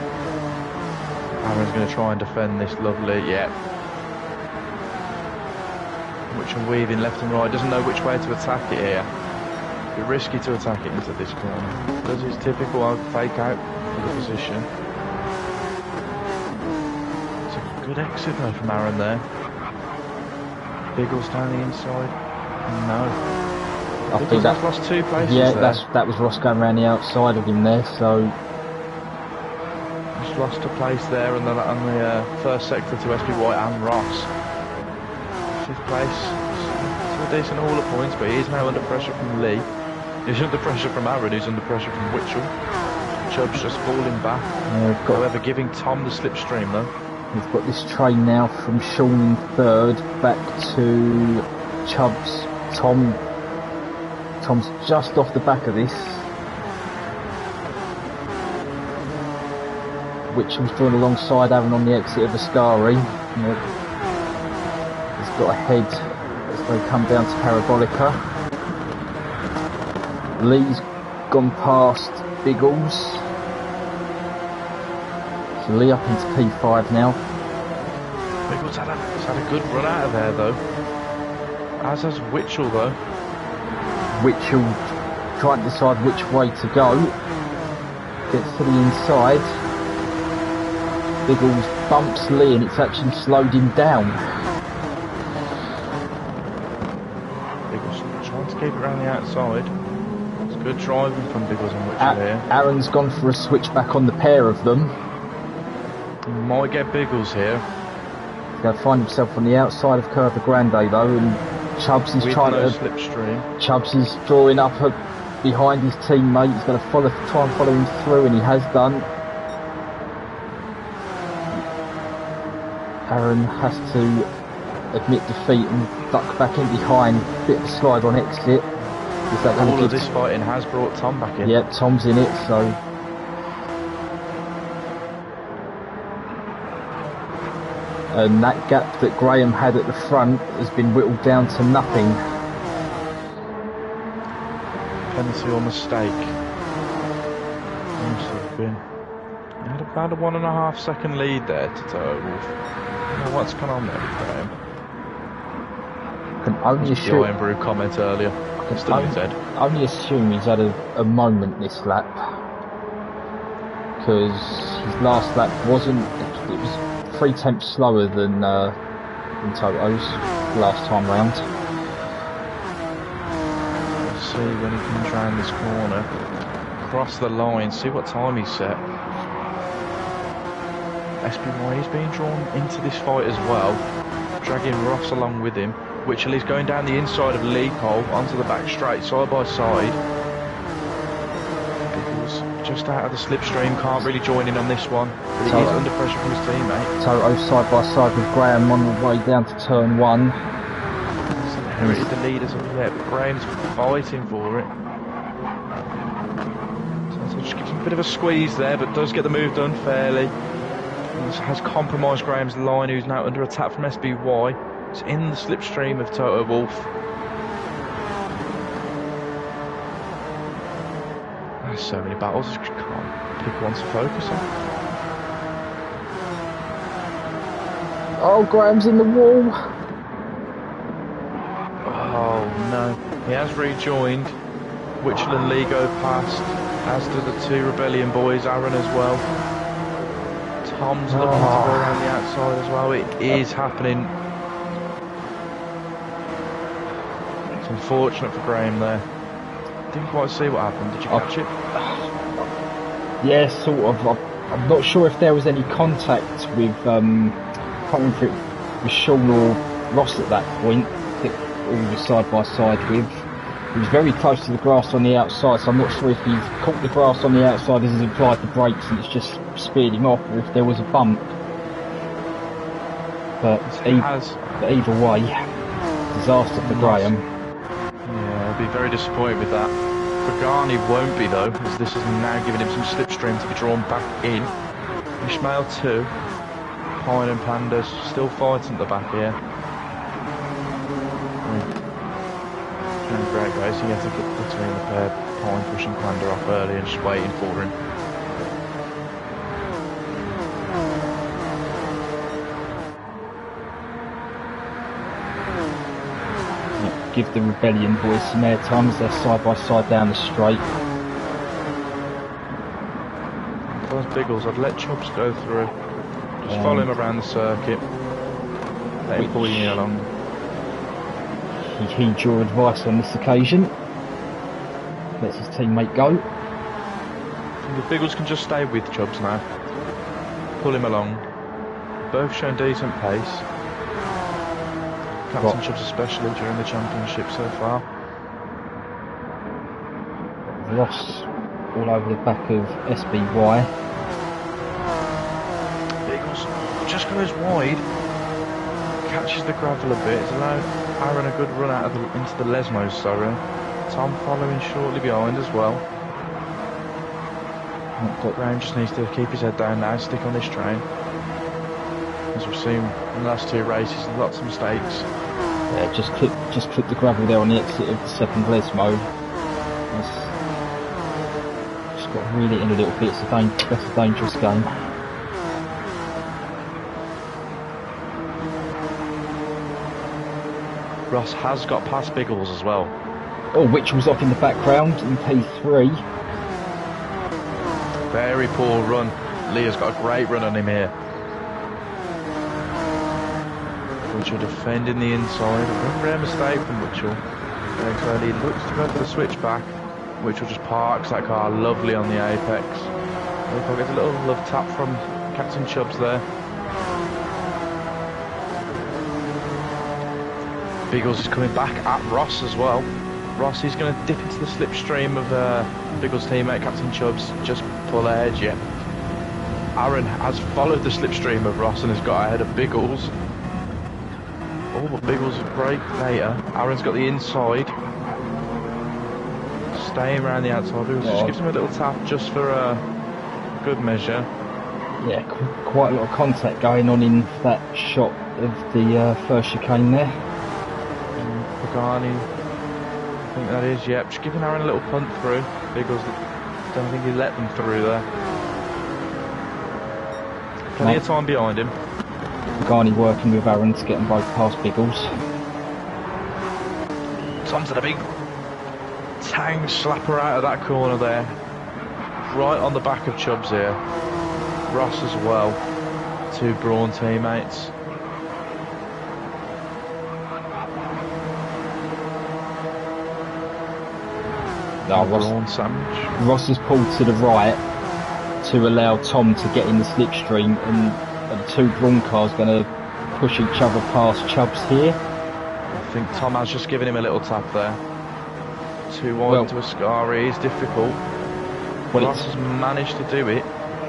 Aaron's going to try and defend this lovely, yeah. Mitchell weaving left and right, doesn't know which way to attack it here. It'd be risky to attack it into this corner. Does his typical fake out of the position. It's a good exit though from Aaron there. Biggles down the inside. No. I think that's lost 2 places. Yeah, there. that was Ross going around the outside of him there, so he's lost a place there on the first sector to SPY and Ross. 5th place. Still a decent haul of points, but he is now under pressure from Lee. He's under pressure from Aaron, who's under pressure from Witchell. Chubb's just falling back. However, giving Tom the slipstream though. We've got this train now from Sean in 3rd back to Chubbs. Tom's just off the back of this. Witchell's drawn alongside Aaron on the exit of Ascari. He's got ahead as they come down to Parabolica. Lee's gone past Biggles. So Lee up into P5 now. Biggles has had a good run out of there though. As has Witchell though. Witchell trying to decide which way to go. Gets to the inside. Biggles bumps Lee and it's actually slowed him down. Biggles trying to keep it around the outside. It's good driving from Biggles and Witchell here. Aaron's gone for a switch back on the pair of them. Might get Biggles here. He's going to find himself on the outside of Curva Grande though, and Chubbs is trying to slipstream. Chubbs is drawing up behind his teammate. He's going to try and follow him through, and he has done. Aaron has to admit defeat and duck back in behind. Bit of a slide on exit. All of this fighting has brought Tom back in. Yep, Tom's in it, so. And that gap that Graham had at the front has been whittled down to nothing. Penalty or mistake. He had about a 1.5 second lead there to Toto Wolf. I don't know what's going on there with Graham. Can only assume. The Iron Brew comment earlier. Only assume he's had a moment this lap. Because his last lap wasn't. It was 3/10 slower than Toto's last time round. Let's see when he comes round this corner, cross the line, see what time he's set. SPY is being drawn into this fight as well, dragging Ross along with him. Witchell is going down the inside of Lee Cole onto the back straight, side by side. Just out of the slipstream, can't really join in on this one, but he is under pressure from his teammate. Toto side by side with Graham on the way down to turn 1. He's inherited the lead as of yet, but Graham's fighting for it. So just gives him a bit of a squeeze there, but does get the move done fairly. Has compromised Graham's line, who's now under attack from SBY. It's in the slipstream of Toto Wolff. There's so many battles, you can't pick one to focus on. Oh, Graham's in the wall. Oh no, he has rejoined. Witchell and Lee go past, as do the 2 Rebellion boys, Aaron as well. Tom's looking to go around the outside as well. It is happening. It's unfortunate for Graham there. Didn't quite see what happened. Did you catch it? Yeah, sort of. I'm not sure if there was any contact with, I can't remember if it was Sean or Ross at that point, that all was side by side with. He was very close to the grass on the outside, so I'm not sure if he's caught the grass on the outside as he's applied the brakes and it's just speared him off, or if there was a bump. But either way, disaster for Graham. Yeah, I'll be very disappointed with that. Pagani won't be though, as this is now giving him some slipstream to be drawn back in. Ishmael 2, Pine and Pandas still fighting at the back here. Great racing, he had to get between the pair, Pine pushing Panda off early and just waiting for him. Give the Rebellion boys some airtime as they're side by side down the straight. Those Biggles, I'd let Chubbs go through. Just follow him around the circuit. Let him pull you along. He heeds your advice on this occasion. Lets his teammate go. The Biggles can just stay with Chubbs now. Pull him along. Both shown decent pace. Captain Chubbs especially during the championship so far. Ross all over the back of SBY. Biggles just goes wide. Catches the gravel a bit. It's allowed Aaron a good run out of into the Lesmos, sorry. Tom following shortly behind as well. Graham just needs to keep his head down now, stick on this train. As we've seen in the last two races, lots of mistakes. Yeah, just clip the gravel there on the exit of the second Lesmo. Just got to reel it in a little bit. That's a dangerous game. Ross has got past Biggles as well. Oh, which was off in the background in P3. Very poor run. Leah's got a great run on him here. Mitchell defending the inside. A rare mistake from Mitchell. Very clearly looks to go for the switchback. Mitchell just parks that car lovely on the apex. Gets a little love tap from Captain Chubbs there. Biggles is coming back at Ross as well. Ross is going to dip into the slipstream of Biggles' teammate Captain Chubbs. Just pull ahead, yeah. Aaron has followed the slipstream of Ross and has got ahead of Biggles. Oh, but Biggles is great later. Aaron's got the inside. Staying around the outside. Biggles just gives him a little tap just for good measure. Yeah, quite a lot of contact going on in that shot of the first chicane there. Pagani, I think that is, yep. Just giving Aaron a little punt through. Biggles, don't think he let them through there. Plenty of time behind him. Pagani working with Aaron to get them both past Biggles. Tom's had a big tang slapper out of that corner there. Right on the back of Chubbs here. Ross as well. Two Brawn teammates. No, Ross has pulled to the right to allow Tom to get in the slipstream, and the two Brawn cars going to push each other past Chubbs here. I think Tom has just given him a little tap there. Too wide into a Ascari is difficult. Well, Ross has managed to do it.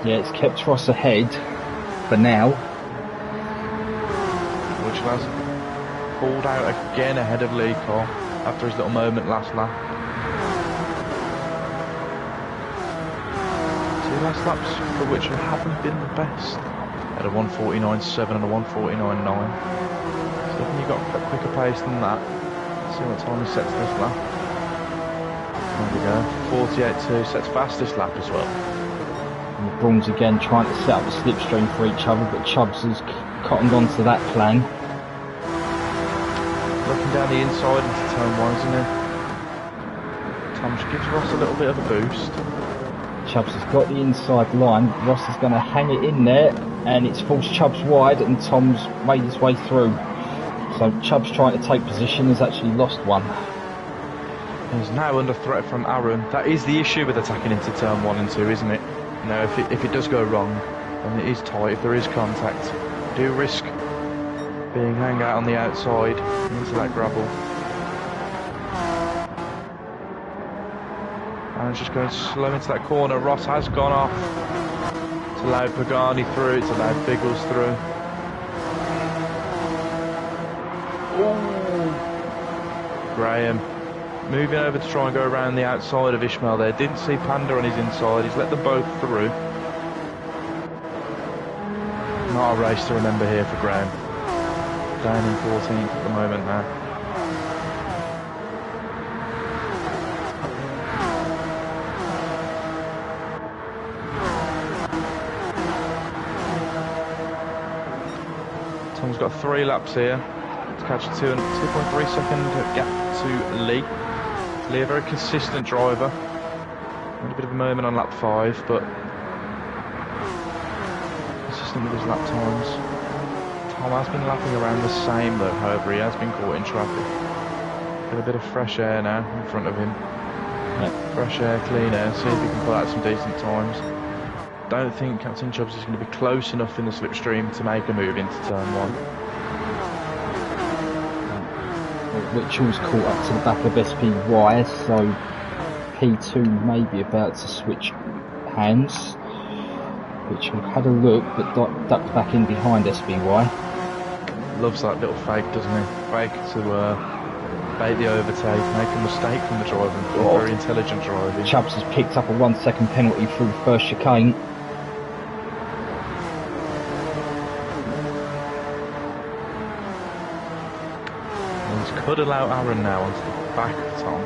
Yeah, it's kept Ross ahead for now. Which has pulled out again ahead of Lee Cole after his little moment last lap. Two last laps for which haven't been the best. At a 1:49.7 and a 1:49.9. So you've got a quicker pace than that. Let's see what time he sets this lap. There we go. 48.2 sets fastest lap as well. And the Brawns again trying to set up a slipstream for each other, but Chubbs has cottoned onto that plan. Looking down the inside into turn 1, isn't it? Tom just gives Ross a little bit of a boost. Chubbs has got the inside line. Ross is going to hang it in there, and it's forced Chubbs wide, and Tom's made his way through. So Chubbs trying to take position has actually lost one. He's now under threat from Aaron. That is the issue with attacking into turn 1 and 2, isn't it? You know, if it does go wrong, then it is tight. If there is contact, you do risk being hung out on the outside into that gravel. And it's just going slow into that corner. Ross has gone off. It's allowed Pagani through. It's allowed Biggles through. Graham moving over to try and go around the outside of Ishmael there. Didn't see Panda on his inside. He's let them both through. Not a race to remember here for Graham. Down in 14th at the moment now. Tom's got 3 laps here to catch a 2.3 second gap to Lee. Lee, a very consistent driver. Had a bit of a moment on lap 5, but consistent with his lap times. Tom has been lapping around the same though, however he has been caught in traffic. Got a bit of fresh air now in front of him. Yep. Fresh air, clean air, see if he can put out some decent times. Don't think Captain Chubbs is going to be close enough in the slipstream to make a move into turn 1. Mitchell's caught up to the back of SPY, so P2 may be about to switch hands. Mitchell had a look but ducked back in behind SPY. Loves that little fake, doesn't he? Fake to bait the overtake, make a mistake from the driver. Very intelligent driving. Chubbs has picked up a 1 second penalty through the first chicane. Could allow Aaron now onto the back of Tom.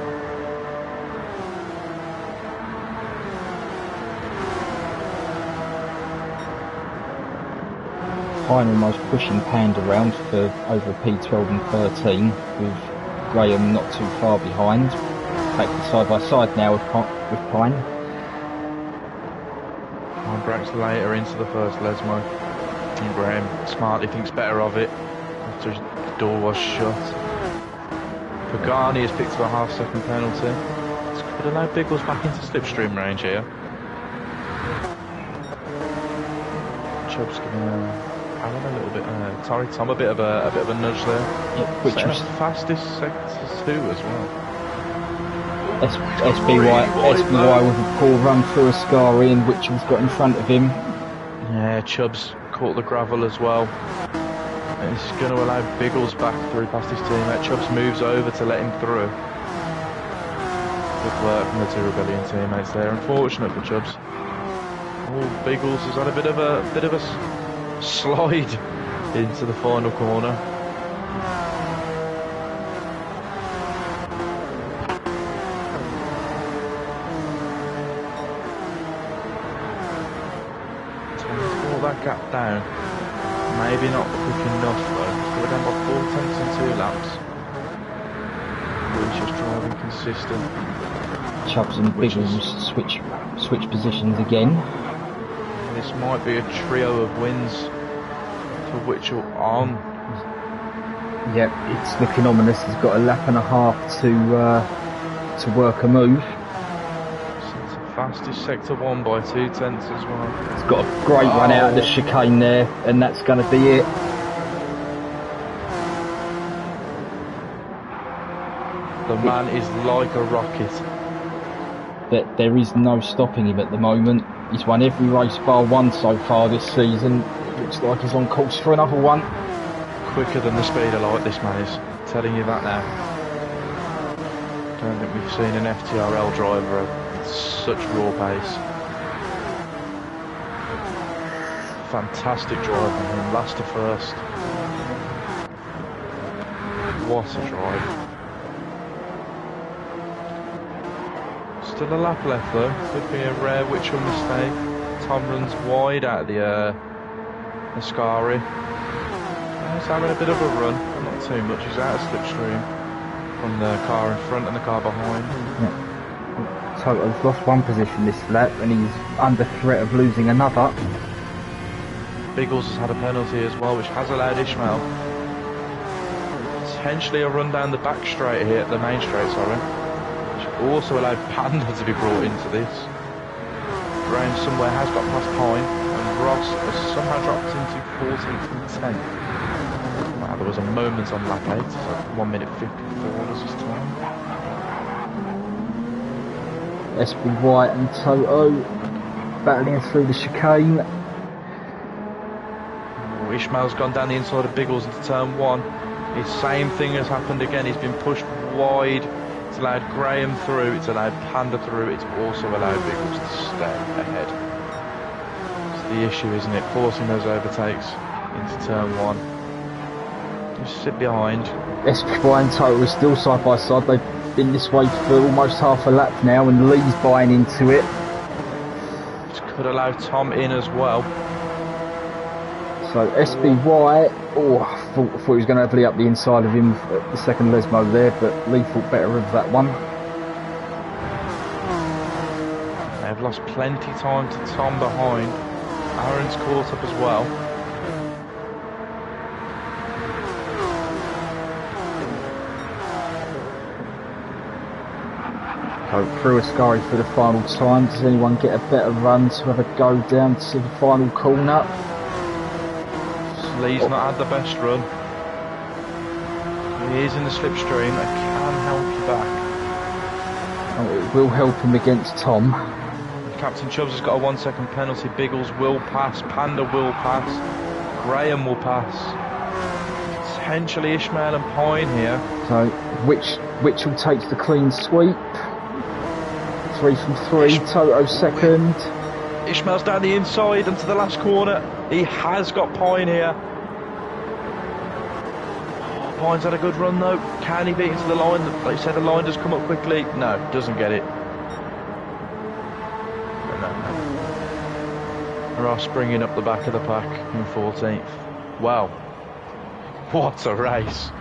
Pine almost pushing Panda around for over P12 and 13, with Graham not too far behind. Back side by side now with Pine. Pine breaks later into the first Lesmo. And Graham smartly thinks better of it after his door was shut. Pagani has picked up a half-second penalty. This could allow Biggles back into slipstream range here. Chubb's giving Alan a little bit, sorry, Tom a bit of a nudge there. Yep, which was fastest sector 2 as well. SBY with a poor run through Ascari, and Mitchell's got in front of him. Yeah, Chubb's caught the gravel as well. It's going to allow Biggles back through past his teammate. Chubbs moves over to let him through. Good work from the 2 Rebellion teammates there. Unfortunate for Chubbs. Oh, Biggles has had a bit of a slide into the final corner. Tom's brought that gap down. Maybe not quick enough though. We're down by 4 tenths in 2 laps. He's just driving consistent. Chubbs and Biggles switch positions again. This might be a trio of wins for Mitchell on. Yep, it's looking ominous. He's got a lap and a half to work a move. Fastest sector 1 by 2 tenths as well. He's got a great run out of the chicane there, and that's going to be it. The man is like a rocket. There is no stopping him at the moment. He's won every race bar 1 so far this season. It looks like he's on course for another one. Quicker than the speed of light, this man is. I'm telling you that now. Don't think we've seen an FTRL driver such raw pace. Fantastic drive from him, last to first. What a drive. Still a lap left though, could be a rare Witchell mistake. Tom runs wide out of the Ascari. He's having a bit of a run, not too much, he's out of slipstream from the car in front and the car behind. Yeah. Toto's lost 1 position this lap and he's under threat of losing another. Biggles has had a penalty as well, which has allowed Ishmael potentially a run down the back straight here, the main straight, sorry. Which also allowed Panda to be brought into this. Graham somewhere has got past Pine and Ross has somehow dropped into 14th and 10th. Wow, there was a moment on lap 8, so 1 minute 54 was his time. SBY and Toto battling through the chicane. Ishmael's gone down the inside of Biggles into turn 1. The same thing has happened again. He's been pushed wide. It's allowed Graham through. It's allowed Panda through. It's also allowed Biggles to stay ahead. It's the issue, isn't it? Forcing those overtakes into turn 1. Just sit behind. SPY and Toto are still side by side. They've been this way for almost half a lap now, and Lee's buying into it. This could allow Tom in as well. So SBY, I thought he was going to have Lee up the inside of him at the second Lesmo there, but Lee thought better of that one. They've lost plenty time to Tom behind. Aaron's caught up as well. So through Ascari for the final time. Does anyone get a better run to have a go down to the final corner? Lee's not had the best run. He is in the slipstream. That can help you back. Oh, it will help him against Tom. Captain Chubbs has got a 1 second penalty. Biggles will pass. Panda will pass. Graham will pass. Potentially Ishmael and Pine here. So Witchell takes the clean sweep. 3 from 3. Toto second. Ishmael's down the inside and to the last corner. He has got Pine here. Oh, Pine's had a good run though. Can he beat into the line? Like you said, the line does come up quickly. No, doesn't get it. No. Ross bringing up the back of the pack in 14th. Wow. What a race.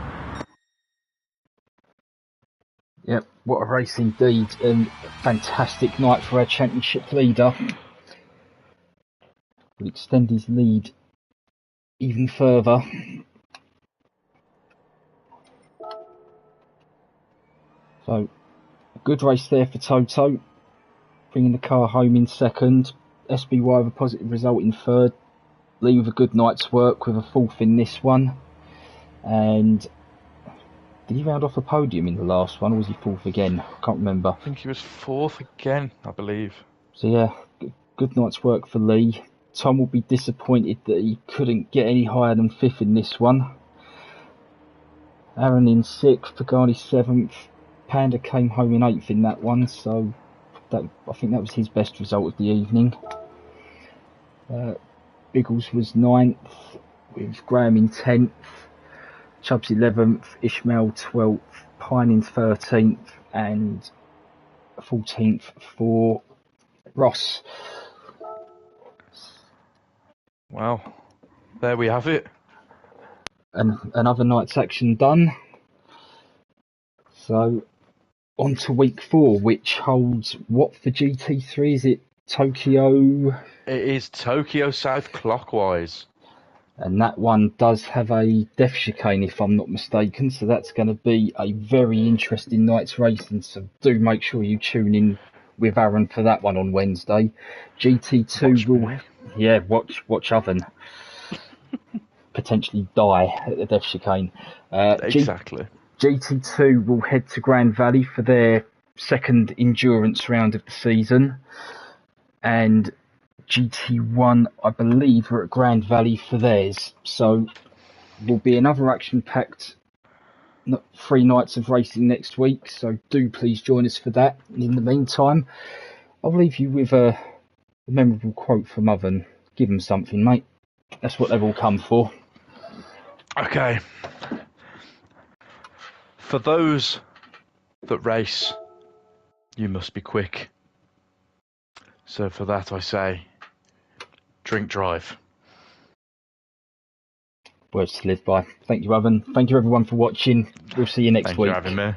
Yep, what a race indeed, and fantastic night for our championship leader. Will extend his lead even further. So, a good race there for Toto, bringing the car home in second. SBY with a positive result in third. Lee with a good night's work with a 4th in this one. And did he round off the podium in the last one, or was he 4th again? I can't remember. I think he was 4th again, I believe. So yeah, good night's work for Lee. Tom will be disappointed that he couldn't get any higher than 5th in this one. Aaron in 6th, Pagani 7th. Panda came home in 8th in that one, so I think that was his best result of the evening. Biggles was 9th, with Graham in 10th. Chubbs 11th, Ishmael 12th, Pine in 13th, and 14th for Ross. Well, there we have it. And another night's action done. So, on to week 4, which holds what for GT3? Is it Tokyo? It is Tokyo South clockwise. And that one does have a death chicane, if I'm not mistaken. So that's going to be a very interesting night's racing. So do make sure you tune in with Aaron for that one on Wednesday. GT2 watch Oven potentially die at the death chicane. Exactly. GT2 will head to Grand Valley for their second endurance round of the season, and GT1, I believe, are at Grand Valley for theirs. So will be another action-packed 3 nights of racing next week. So do please join us for that. And in the meantime, I'll leave you with a memorable quote from Oven. Give them something, mate. That's what they've all come for. Okay. For those that race, you must be quick. So for that I say, drink drive. Words to live by. Thank you, Oven. Thank you, everyone, for watching. We'll see you next week. Thank you for having me.